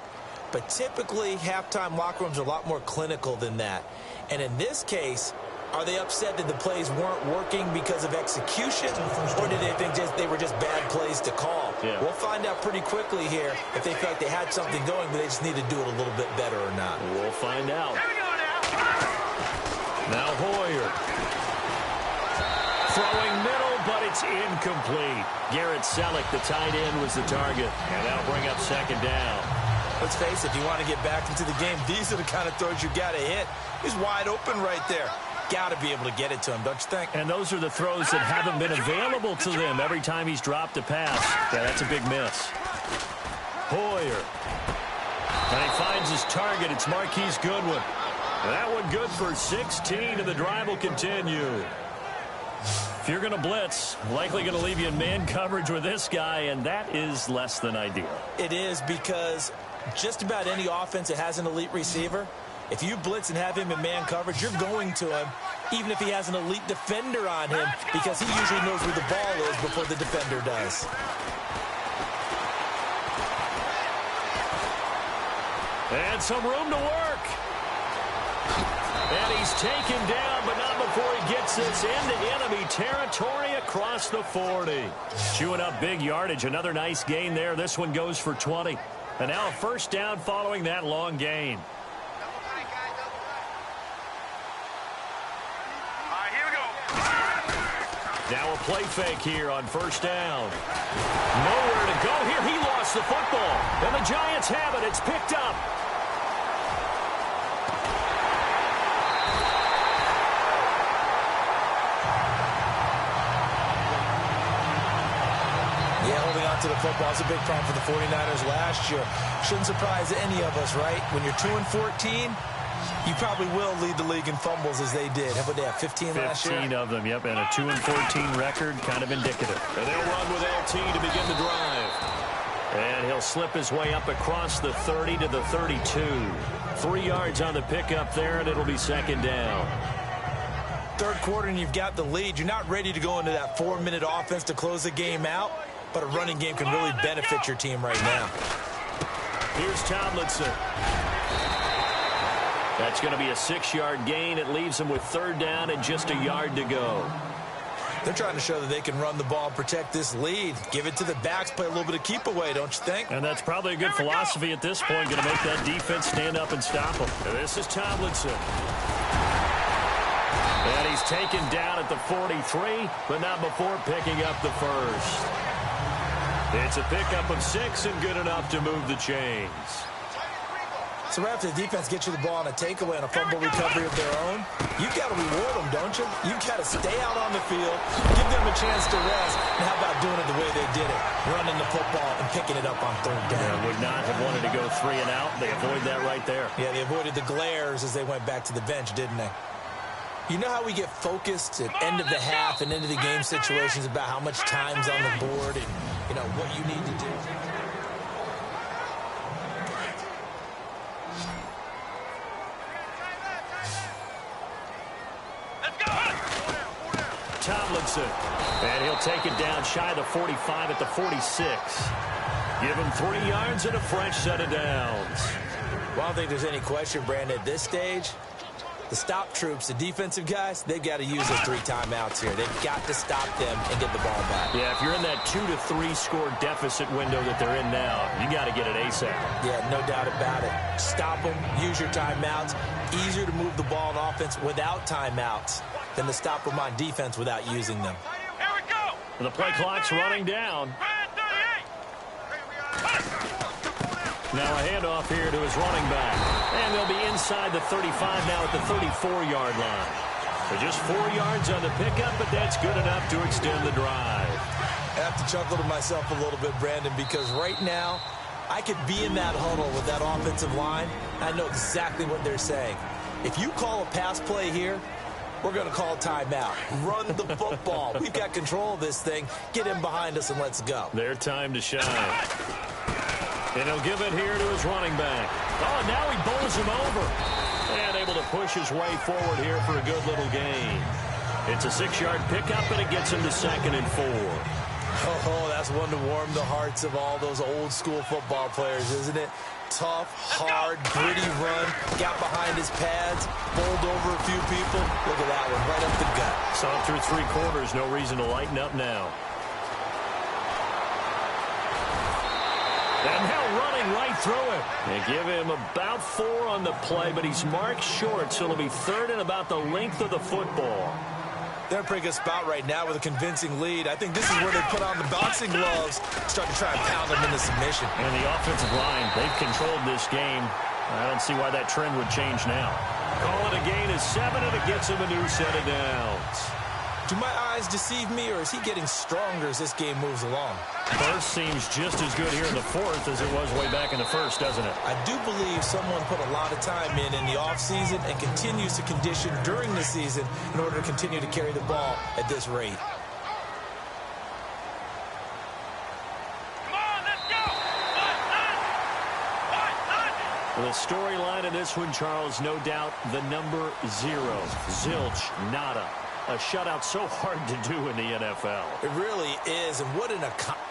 But typically, halftime locker rooms are a lot more clinical than that. And in this case, are they upset that the plays weren't working because of execution, or did they think they were just bad plays to call? Yeah. We'll find out pretty quickly here if they feel like they had something going, but they just need to do it a little bit better or not. We'll find out. Now Hoyer. Throwing middle, but it's incomplete. Garrett Selleck, the tight end, was the target, and that'll bring up second down. Let's face it, if you want to get back into the game, these are the kind of throws you got to hit. He's wide open right there. Got to be able to get it to him, don't you think? And those are the throws that haven't been available to them every time he's dropped a pass. Yeah, that's a big miss. Hoyer. And he finds his target. It's Marquise Goodwin. That one good for 16, and the drive will continue. If you're going to blitz, likely going to leave you in man coverage with this guy, and that is less than ideal. It is, because just about any offense that has an elite receiver, if you blitz and have him in man coverage, you're going to him, even if he has an elite defender on him, because he usually knows where the ball is before the defender does. And some room to work. And he's taken down, but not before he gets this into enemy territory across the 40. Chewing up big yardage. Another nice gain there. This one goes for 20. And now a first down following that long gain. Now a play fake here on first down. Nowhere to go here. He lost the football. And the Giants have it. It's picked up. Yeah, holding on to the football is a big problem for the 49ers last year. Shouldn't surprise any of us, right? When you're 2-14, you probably will lead the league in fumbles as they did. How about they have 15 last year? 15 of them, yep, and a 2-14 record, kind of indicative. And they'll run with LT to begin the drive. And he'll slip his way up across the 30 to the 32. 3 yards on the pickup there, and it'll be second down. Third quarter, and you've got the lead. You're not ready to go into that 4-minute offense to close the game out, but a running game can really benefit your team right now. Here's Tomlinson. That's going to be a 6-yard gain. It leaves them with third down and just a yard to go. They're trying to show that they can run the ball and protect this lead. Give it to the backs, play a little bit of keep away, don't you think? And that's probably a good philosophy at this point, going to make that defense stand up and stop them. This is Tomlinson. And he's taken down at the 43, but not before picking up the first. It's a pickup of 6 and good enough to move the chains. So right after the defense gets you the ball on a takeaway and a fumble recovery of their own, you've got to reward them, don't you? You've got to stay out on the field, give them a chance to rest, and how about doing it the way they did it, running the football and picking it up on third down. Yeah, would not have wanted to go 3 and out. They avoid that right there. Yeah, they avoided the glares as they went back to the bench, didn't they? You know how we get focused at end of the half and end of the game situations about how much time's on the board and, you know, what you need to do? Tomlinson, and he'll take it down shy of the 45 at the 46. Give him 3 yards and a fresh set of downs. Well, I don't think there's any question, Brandon, at this stage, the stop troops, the defensive guys, they've got to use their 3 timeouts here. They've got to stop them and get the ball back. Yeah, if you're in that 2 to 3 score deficit window that they're in now, you got to get it ASAP. Yeah, no doubt about it. Stop them, use your timeouts. Easier to move the ball on offense without timeouts than to stop them on defense without using them. Here we go. The play clock's running down. Now a handoff here to his running back. And they'll be inside the 35 now at the 34-yard line. So just 4 yards on the pickup, but that's good enough to extend the drive. I have to chuckle to myself a little bit, Brandon, because right now I could be in that huddle with that offensive line. I know exactly what they're saying. If you call a pass play here, we're going to call timeout. Run the football. We've got control of this thing. Get in behind us and let's go. Their time to shine. And he'll give it here to his running back. Oh, and now he bowls him over. And able to push his way forward here for a good little gain. It's a 6-yard pickup, and it gets him to 2nd and 4. Oh, that's one to warm the hearts of all those old-school football players, isn't it? Tough, hard, gritty run. Got behind his pads, bowled over a few people. Look at that one, right up the gut. Saw him through 3 quarters. No reason to lighten up now. And now running right through it. They give him about 4 on the play, but he's marked short, so it'll be 3rd and about the length of the football. They're in a pretty good spot right now with a convincing lead. I think this is where they put on the boxing gloves, start to try and pound them into submission. And the offensive line, they've controlled this game. I don't see why that trend would change now. Call it a gain of 7, and it gets him a new set of downs. Do my eyes deceive me, or is he getting stronger as this game moves along? First seems just as good here in the 4th as it was way back in the 1st, doesn't it? I do believe someone put a lot of time in the offseason and continues to condition during the season in order to continue to carry the ball at this rate. Come on, let's go. The storyline in this one, Charles, no doubt the number 0. Zilch, nada. A shutout so hard to do in the NFL. It really is, and what an accomplishment.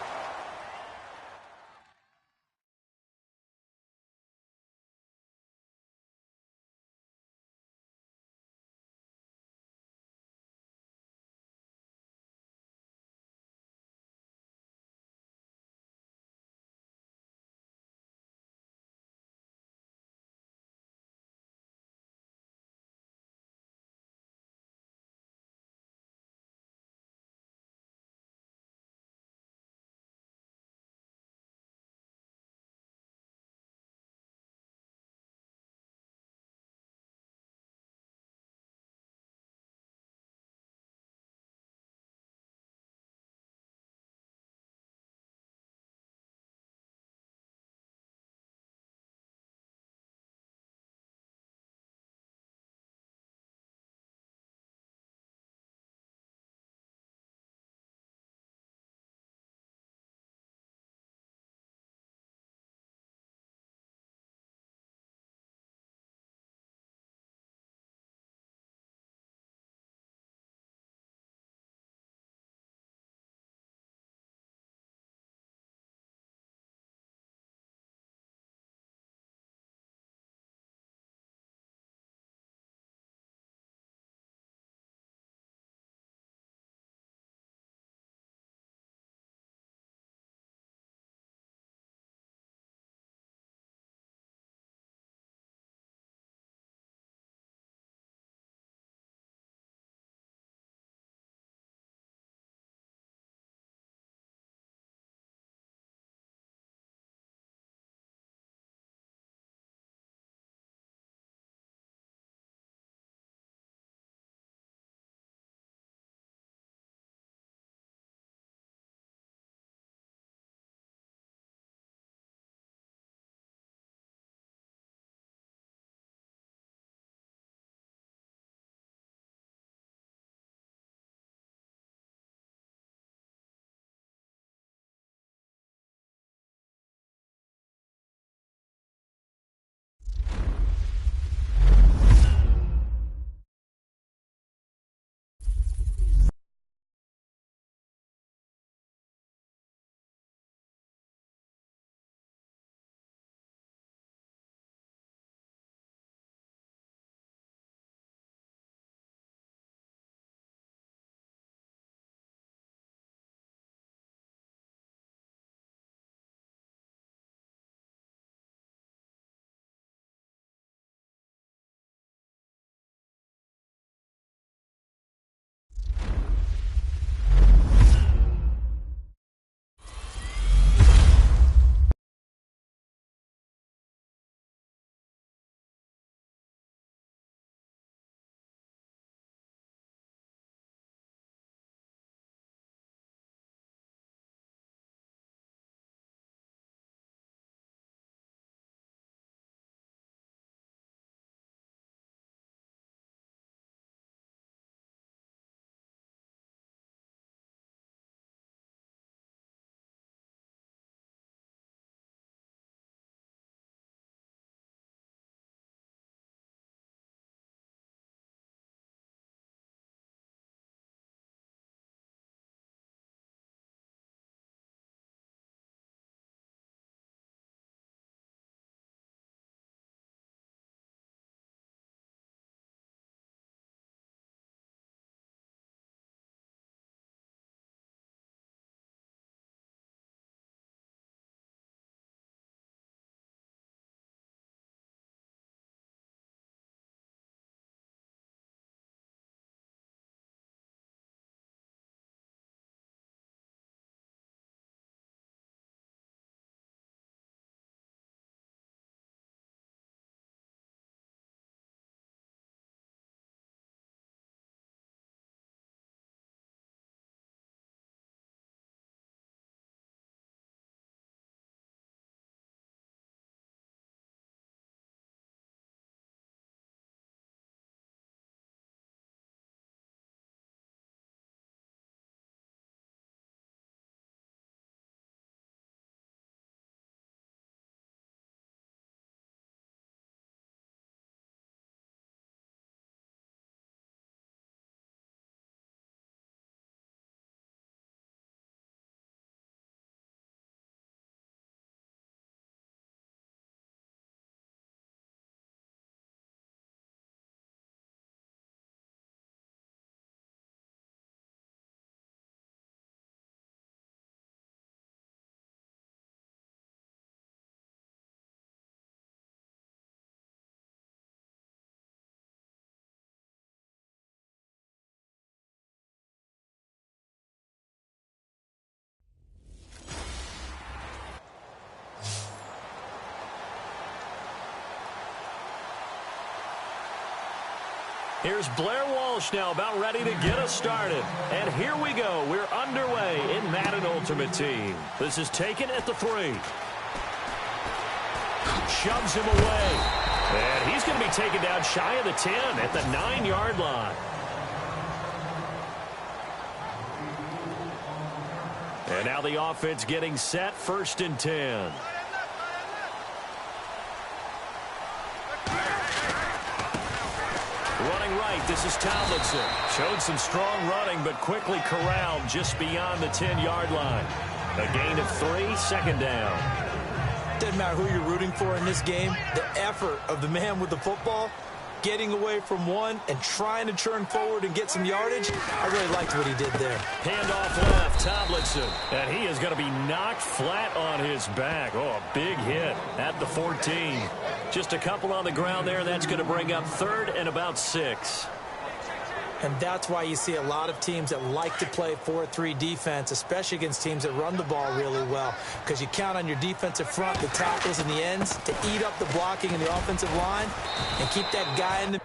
Here's Blair Walsh now about ready to get us started. And here we go. We're underway in Madden Ultimate Team. This is taken at the 3. Shoves him away. And he's going to be taken down shy of the 10 at the 9-yard line. And now the offense getting set, 1st and 10. Running right, this is Tomlinson. Showed some strong running, but quickly corralled just beyond the 10-yard line. A gain of 3, 2nd down. Doesn't matter who you're rooting for in this game. The effort of the man with the football, getting away from one and trying to turn forward and get some yardage, I really liked what he did there. Handoff left, Tomlinson. And he is going to be knocked flat on his back. Oh, a big hit at the 14. Just a couple on the ground there. That's going to bring up 3rd and about 6. And that's why you see a lot of teams that like to play 4-3 defense, especially against teams that run the ball really well, because you count on your defensive front, the tackles and the ends, to eat up the blocking in the offensive line and keep that guy in the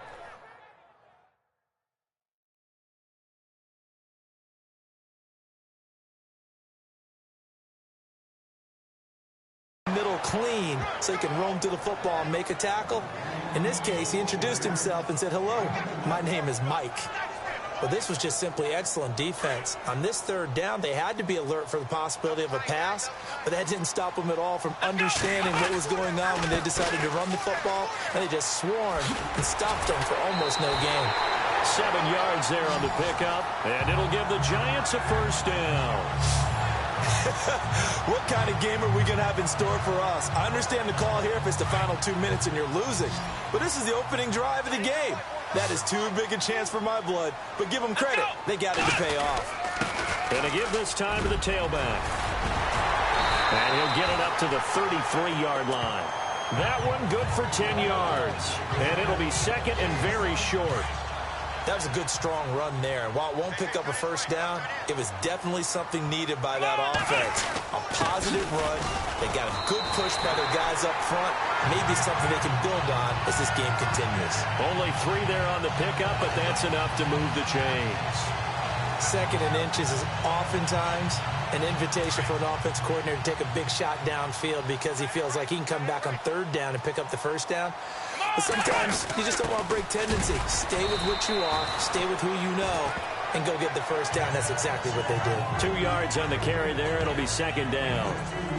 middle clean so he can roam through the football and make a tackle. In this case, he introduced himself and said, "Hello, my name is Mike." Well, this was just simply excellent defense. On this 3rd down, they had to be alert for the possibility of a pass, but that didn't stop them at all from understanding what was going on when they decided to run the football, and they just swarmed and stopped them for almost no gain. 7 yards there on the pickup, and it'll give the Giants a 1st down. What kind of game are we going to have in store for us? I understand the call here if it's the final 2 minutes and you're losing, but this is the opening drive of the game. That is too big a chance for my blood, but give them credit. They got it to pay off. Going to give this time to the tailback. And he'll get it up to the 33-yard line. That one good for 10 yards. And it'll be 2nd and very short. That was a good, strong run there. And while it won't pick up a 1st down, it was definitely something needed by that offense. A positive run. They got a good push by their guys up front. Maybe something they can build on as this game continues. Only 3 there on the pickup, but that's enough to move the chains. 2nd and inches is oftentimes an invitation for an offense coordinator to take a big shot downfield because he feels like he can come back on 3rd down and pick up the 1st down. But sometimes you just don't want to break tendency. Stay with what you are, stay with who you know, and go get the 1st down. That's exactly what they did. 2 yards on the carry there. It'll be 2nd down.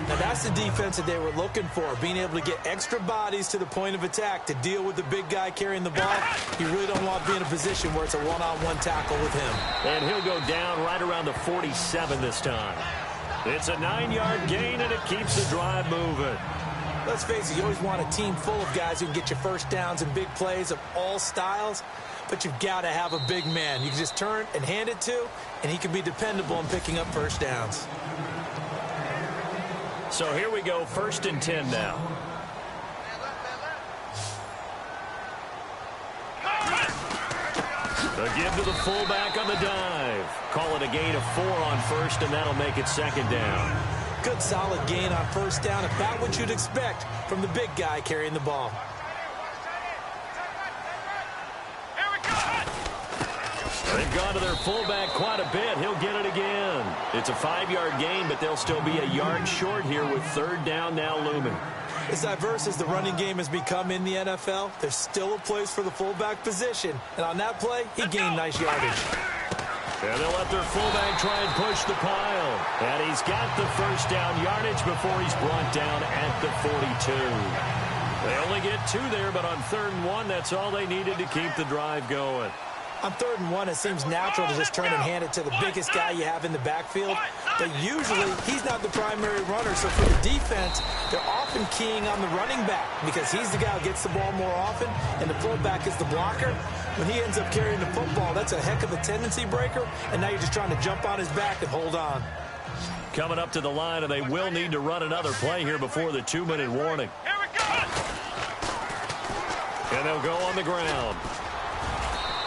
Now, that's the defense that they were looking for, being able to get extra bodies to the point of attack to deal with the big guy carrying the ball. You really don't want to be in a position where it's a one-on-one tackle with him. And he'll go down right around the 47 this time. It's a 9-yard gain, and it keeps the drive moving. Let's face it, you always want a team full of guys who can get you 1st downs and big plays of all styles, but you've got to have a big man you can just turn and hand it to, and he can be dependable in picking up 1st downs. So here we go, 1st and 10 now. A give to the fullback on the dive. Call it a gain of 4 on 1st, and that'll make it 2nd down. Good, solid gain on 1st down, about what you'd expect from the big guy carrying the ball. They've gone to their fullback quite a bit. He'll get it again. It's a 5-yard gain, but they'll still be a yard short here with 3rd down now looming. As diverse as the running game has become in the NFL, there's still a place for the fullback position. And on that play, he gained nice yardage. And they'll let their fullback try and push the pile. And he's got the 1st down yardage before he's brought down at the 42. They only get 2 there, but on 3rd and 1, that's all they needed to keep the drive going. On 3rd and 1, it seems natural to just turn and hand it to the biggest guy you have in the backfield. But usually, he's not the primary runner. So for the defense, they're often keying on the running back because he's the guy who gets the ball more often, and the fullback is the blocker. When he ends up carrying the football, that's a heck of a tendency breaker, and now you're just trying to jump on his back and hold on. Coming up to the line, and they will need to run another play here before the 2-minute warning. Here we go! And they'll go on the ground.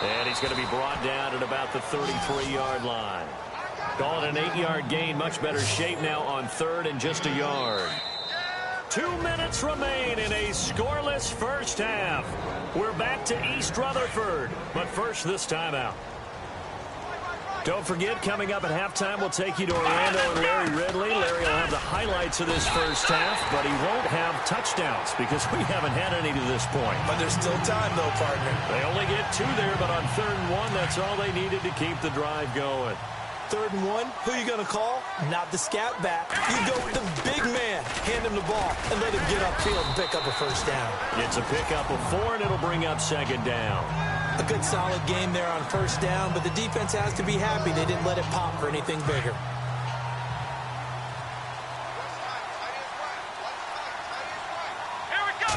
And he's going to be brought down at about the 33-yard line. Call it an 8-yard gain. Much better shape now on 3rd and just a yard. 2 minutes remain in a scoreless first half. We're back to East Rutherford, but first this timeout. Don't forget, coming up at halftime, we'll take you to Orlando and Larry Ridley. Larry will have the highlights of this first half, but he won't have touchdowns because we haven't had any to this point. But there's still time, though, partner. They only get 2 there, but on 3rd and 1, that's all they needed to keep the drive going. 3rd and 1, who are you going to call? Not the scat back. You go with the big man, hand him the ball, and let him get upfield and pick up a first down. It's a pickup of 4, and it'll bring up 2nd down. A good solid game there on first down, but the defense has to be happy they didn't let it pop for anything bigger. Here we go.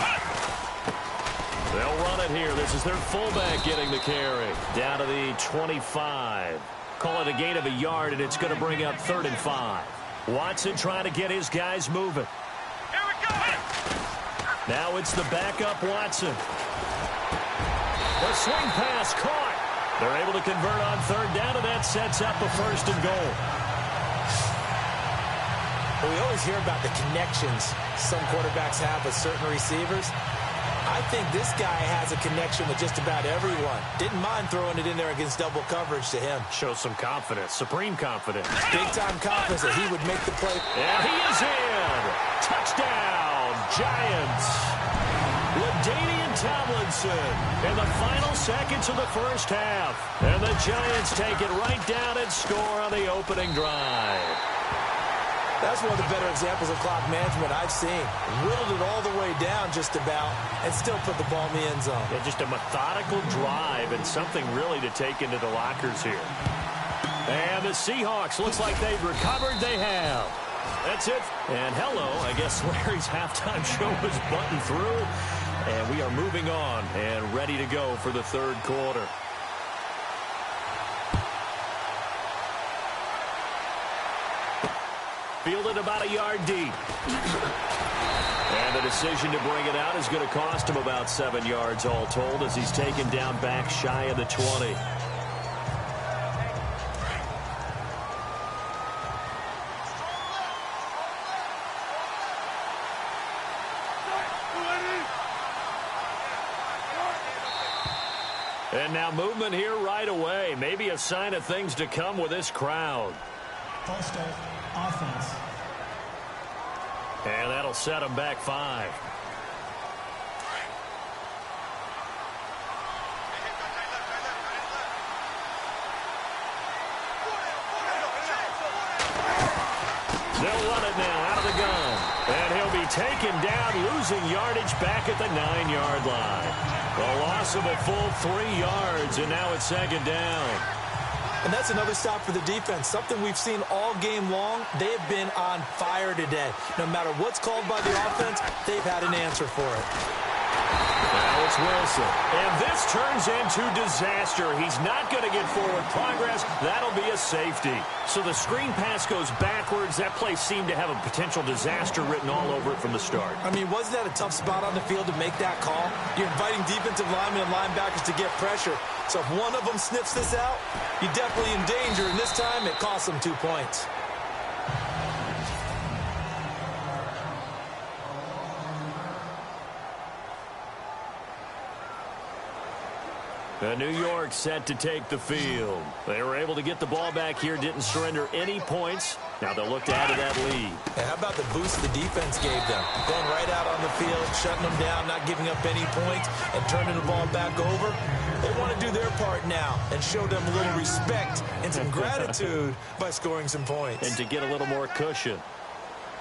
They'll run it here. This is their fullback getting the carry. Down to the 25. Call it a gain of a yard, and it's going to bring up 3rd and 5. Watson trying to get his guys moving. Here we go. Now it's the backup Watson. The swing pass caught. They're able to convert on 3rd down, and that sets up a 1st and goal. Well, we always hear about the connections some quarterbacks have with certain receivers. I think this guy has a connection with just about everyone. Didn't mind throwing it in there against double coverage to him. Shows some confidence, supreme confidence. Big-time confidence that he would make the play. And he is in. Touchdown, Giants. LaDainian Tomlinson in the final seconds of the first half. And the Giants take it right down and score on the opening drive. That's one of the better examples of clock management I've seen. Whittled it all the way down just about and still put the ball in the end zone. Yeah, just a methodical drive and something really to take into the lockers here. And the Seahawks, looks like they've recovered. They have. That's it. And hello, I guess Larry's halftime show is buttoned through. And we are moving on and ready to go for the 3rd quarter. Fielded about a yard deep. And the decision to bring it out is going to cost him about 7 yards all told as he's taken down back shy of the 20. And now movement here right away. Maybe a sign of things to come with this crowd. False start, offense. And that'll set them back 5. They'll run it now out of the gun. And he'll be taken down, losing yardage back at the 9-yard line. A loss of a full 3 yards, and now it's 2nd down. And that's another stop for the defense. Something we've seen all game long. They have been on fire today. No matter what's called by the offense, they've had an answer for it. Now it's Wilson. And this turns into disaster. He's not going to get forward progress. That'll be a safety. So the screen pass goes backwards. That play seemed to have a potential disaster written all over it from the start. I mean, wasn't that a tough spot on the field to make that call? You're inviting defensive linemen and linebackers to get pressure. So if one of them sniffs this out, you're definitely in danger. And this time, it costs them 2 points. New York set to take the field. They were able to get the ball back here, didn't surrender any points. Now they'll look to add to that lead. And how about the boost the defense gave them? Going right out on the field, shutting them down, not giving up any points, and turning the ball back over. They want to do their part now and show them a little respect and some gratitude by scoring some points. And to get a little more cushion.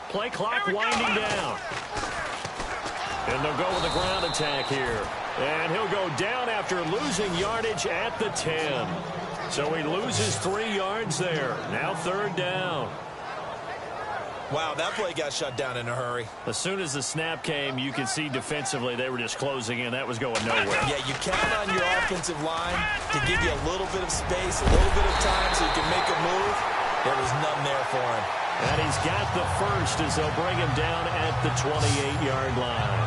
Play clock winding down. And they'll go with the ground attack here. And he'll go down after losing yardage at the 10. So he loses 3 yards there. Now 3rd down. Wow, that play got shut down in a hurry. As soon as the snap came, you can see defensively they were just closing in. That was going nowhere. Yeah, you count on your offensive line to give you a little bit of space, a little bit of time so you can make a move. There was none there for him. And he's got the first as they'll bring him down at the 28-yard line.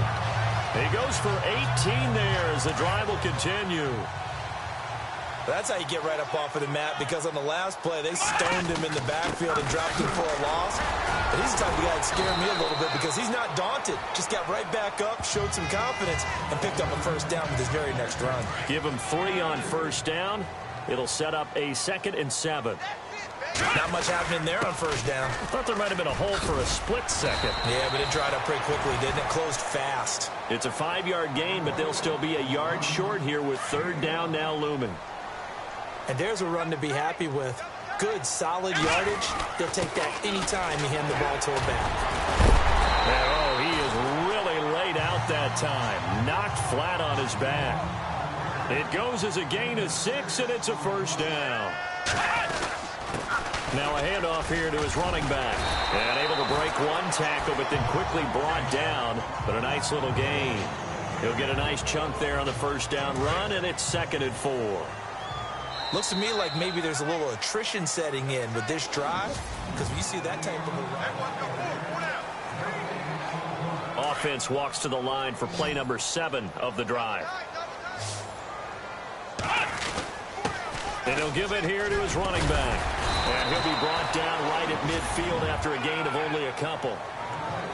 He goes for 18 there as the drive will continue. That's how you get right up off of the mat, because on the last play, they stoned him in the backfield and dropped him for a loss. But he's the type of guy that scared me a little bit because he's not daunted. Just got right back up, showed some confidence, and picked up a first down with his very next run. Give him 3 on first down. It'll set up a 2nd and 7. Not much happening there on first down. I thought there might have been a hole for a split second. Yeah, but it dried up pretty quickly, didn't it? Closed fast. It's a 5-yard gain, but they'll still be a yard short here with 3rd down now looming. And there's a run to be happy with. Good, solid yardage. He'll take that anytime you hand the ball to a back. And, oh, he is really laid out that time. Knocked flat on his back. It goes as a gain of 6, and it's a first down. Now a handoff here to his running back. And able to break 1 tackle, but then quickly brought down. But a nice little gain. He'll get a nice chunk there on the first down run, and it's 2nd and 4. Looks to me like maybe there's a little attrition setting in with this drive, because when you see that type of a offense walks to the line for play number 7 of the drive. And he'll give it here to his running back. And he'll be brought down right at midfield after a gain of only a couple.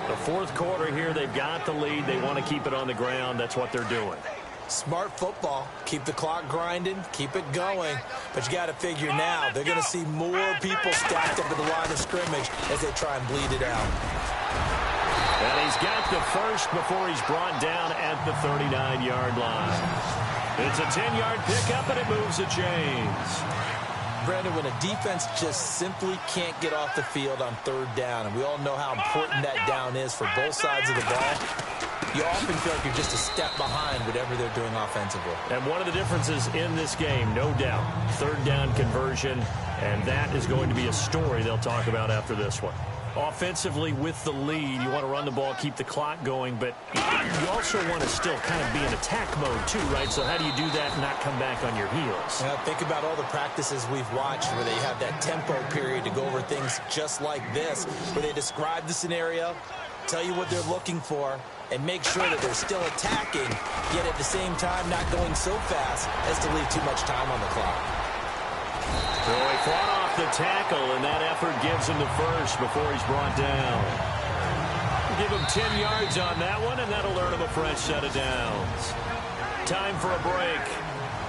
The 4th quarter here, they've got the lead. They want to keep it on the ground. That's what they're doing. Smart football. Keep the clock grinding, keep it going. But you got to figure now, they're going to see more people stacked up at the line of scrimmage as they try and bleed it out. And he's got the first before he's brought down at the 39-yard line. It's a 10-yard pickup, and it moves the chains. Brandon, when a defense just simply can't get off the field on 3rd down, and we all know how important that down is for both sides of the ball, you often feel like you're just a step behind whatever they're doing offensively. And one of the differences in this game, no doubt, 3rd down conversion, and that is going to be a story they'll talk about after this one. Offensively, with the lead, you want to run the ball, keep the clock going, but you also want to still kind of be in attack mode too, right? So how do you do that and not come back on your heels? Yeah, think about all the practices we've watched where they have that tempo period to go over things just like this, where they describe the scenario, tell you what they're looking for, and make sure that they're still attacking, yet at the same time not going so fast as to leave too much time on the clock. So he fought off the tackle, and that effort gives him the first before he's brought down. Give him 10 yards on that one, and that'll earn him a fresh set of downs. Time for a break.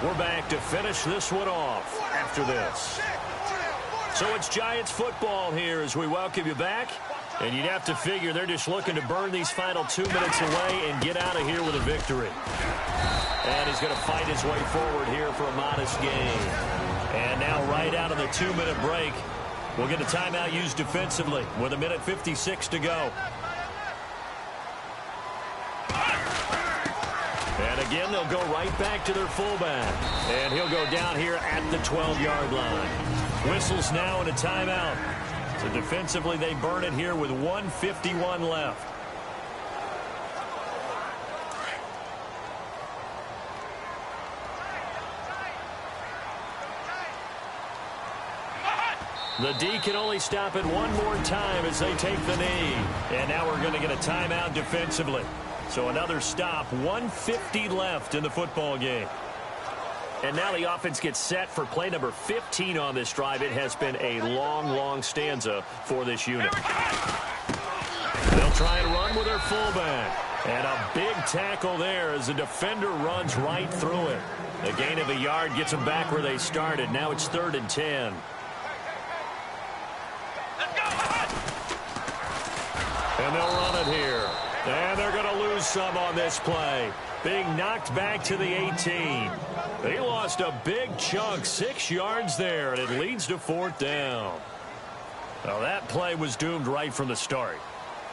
We're back to finish this one off after this. So it's Giants football here as we welcome you back. And you'd have to figure they're just looking to burn these final 2 minutes away and get out of here with a victory. And he's going to fight his way forward here for a modest gain. And now right out of the 2-minute break, we'll get a timeout used defensively with 1:56 to go. And again, they'll go right back to their fullback. And he'll go down here at the 12-yard line. Whistles now and a timeout. So defensively, they burn it here with 1:51 left. The D can only stop it one more time as they take the knee. And now we're going to get a timeout defensively. So another stop, 1:50 left in the football game. And now the offense gets set for play number 15 on this drive. It has been a long, long stanza for this unit. They'll try and run with their fullback. And a big tackle there as the defender runs right through it. A gain of a yard gets them back where they started. Now it's 3rd and 10. And they'll run it here. And they're going to lose some on this play. Being knocked back to the 18. They lost a big chunk, 6 yards there, and it leads to 4th down. Well, that play was doomed right from the start.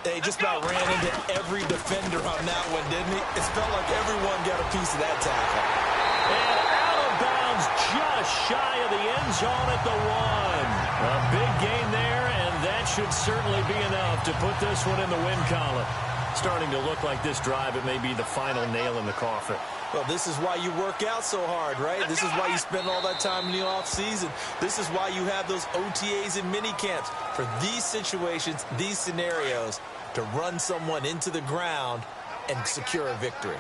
They just about ran into every defender on that one, didn't he? It felt like everyone got a piece of that tackle. And out of bounds just shy of the end zone at the 1. A big gain there, and that should certainly be enough to put this one in the win column. Starting to look like this drive, it may be the final nail in the coffin. Well, this is why you work out so hard, right? This is why you spend all that time in the offseason. This is why you have those OTAs and mini camps. For these situations, these scenarios, to run someone into the ground and secure a victory.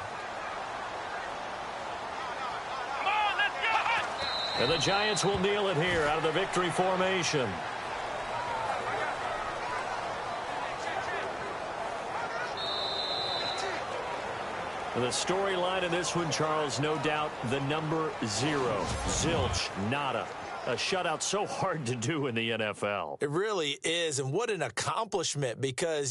And the Giants will kneel it here out of the victory formation. The storyline in this one, Charles, no doubt the number 0. Zilch, nada. A shutout so hard to do in the NFL. It really is, and what an accomplishment, because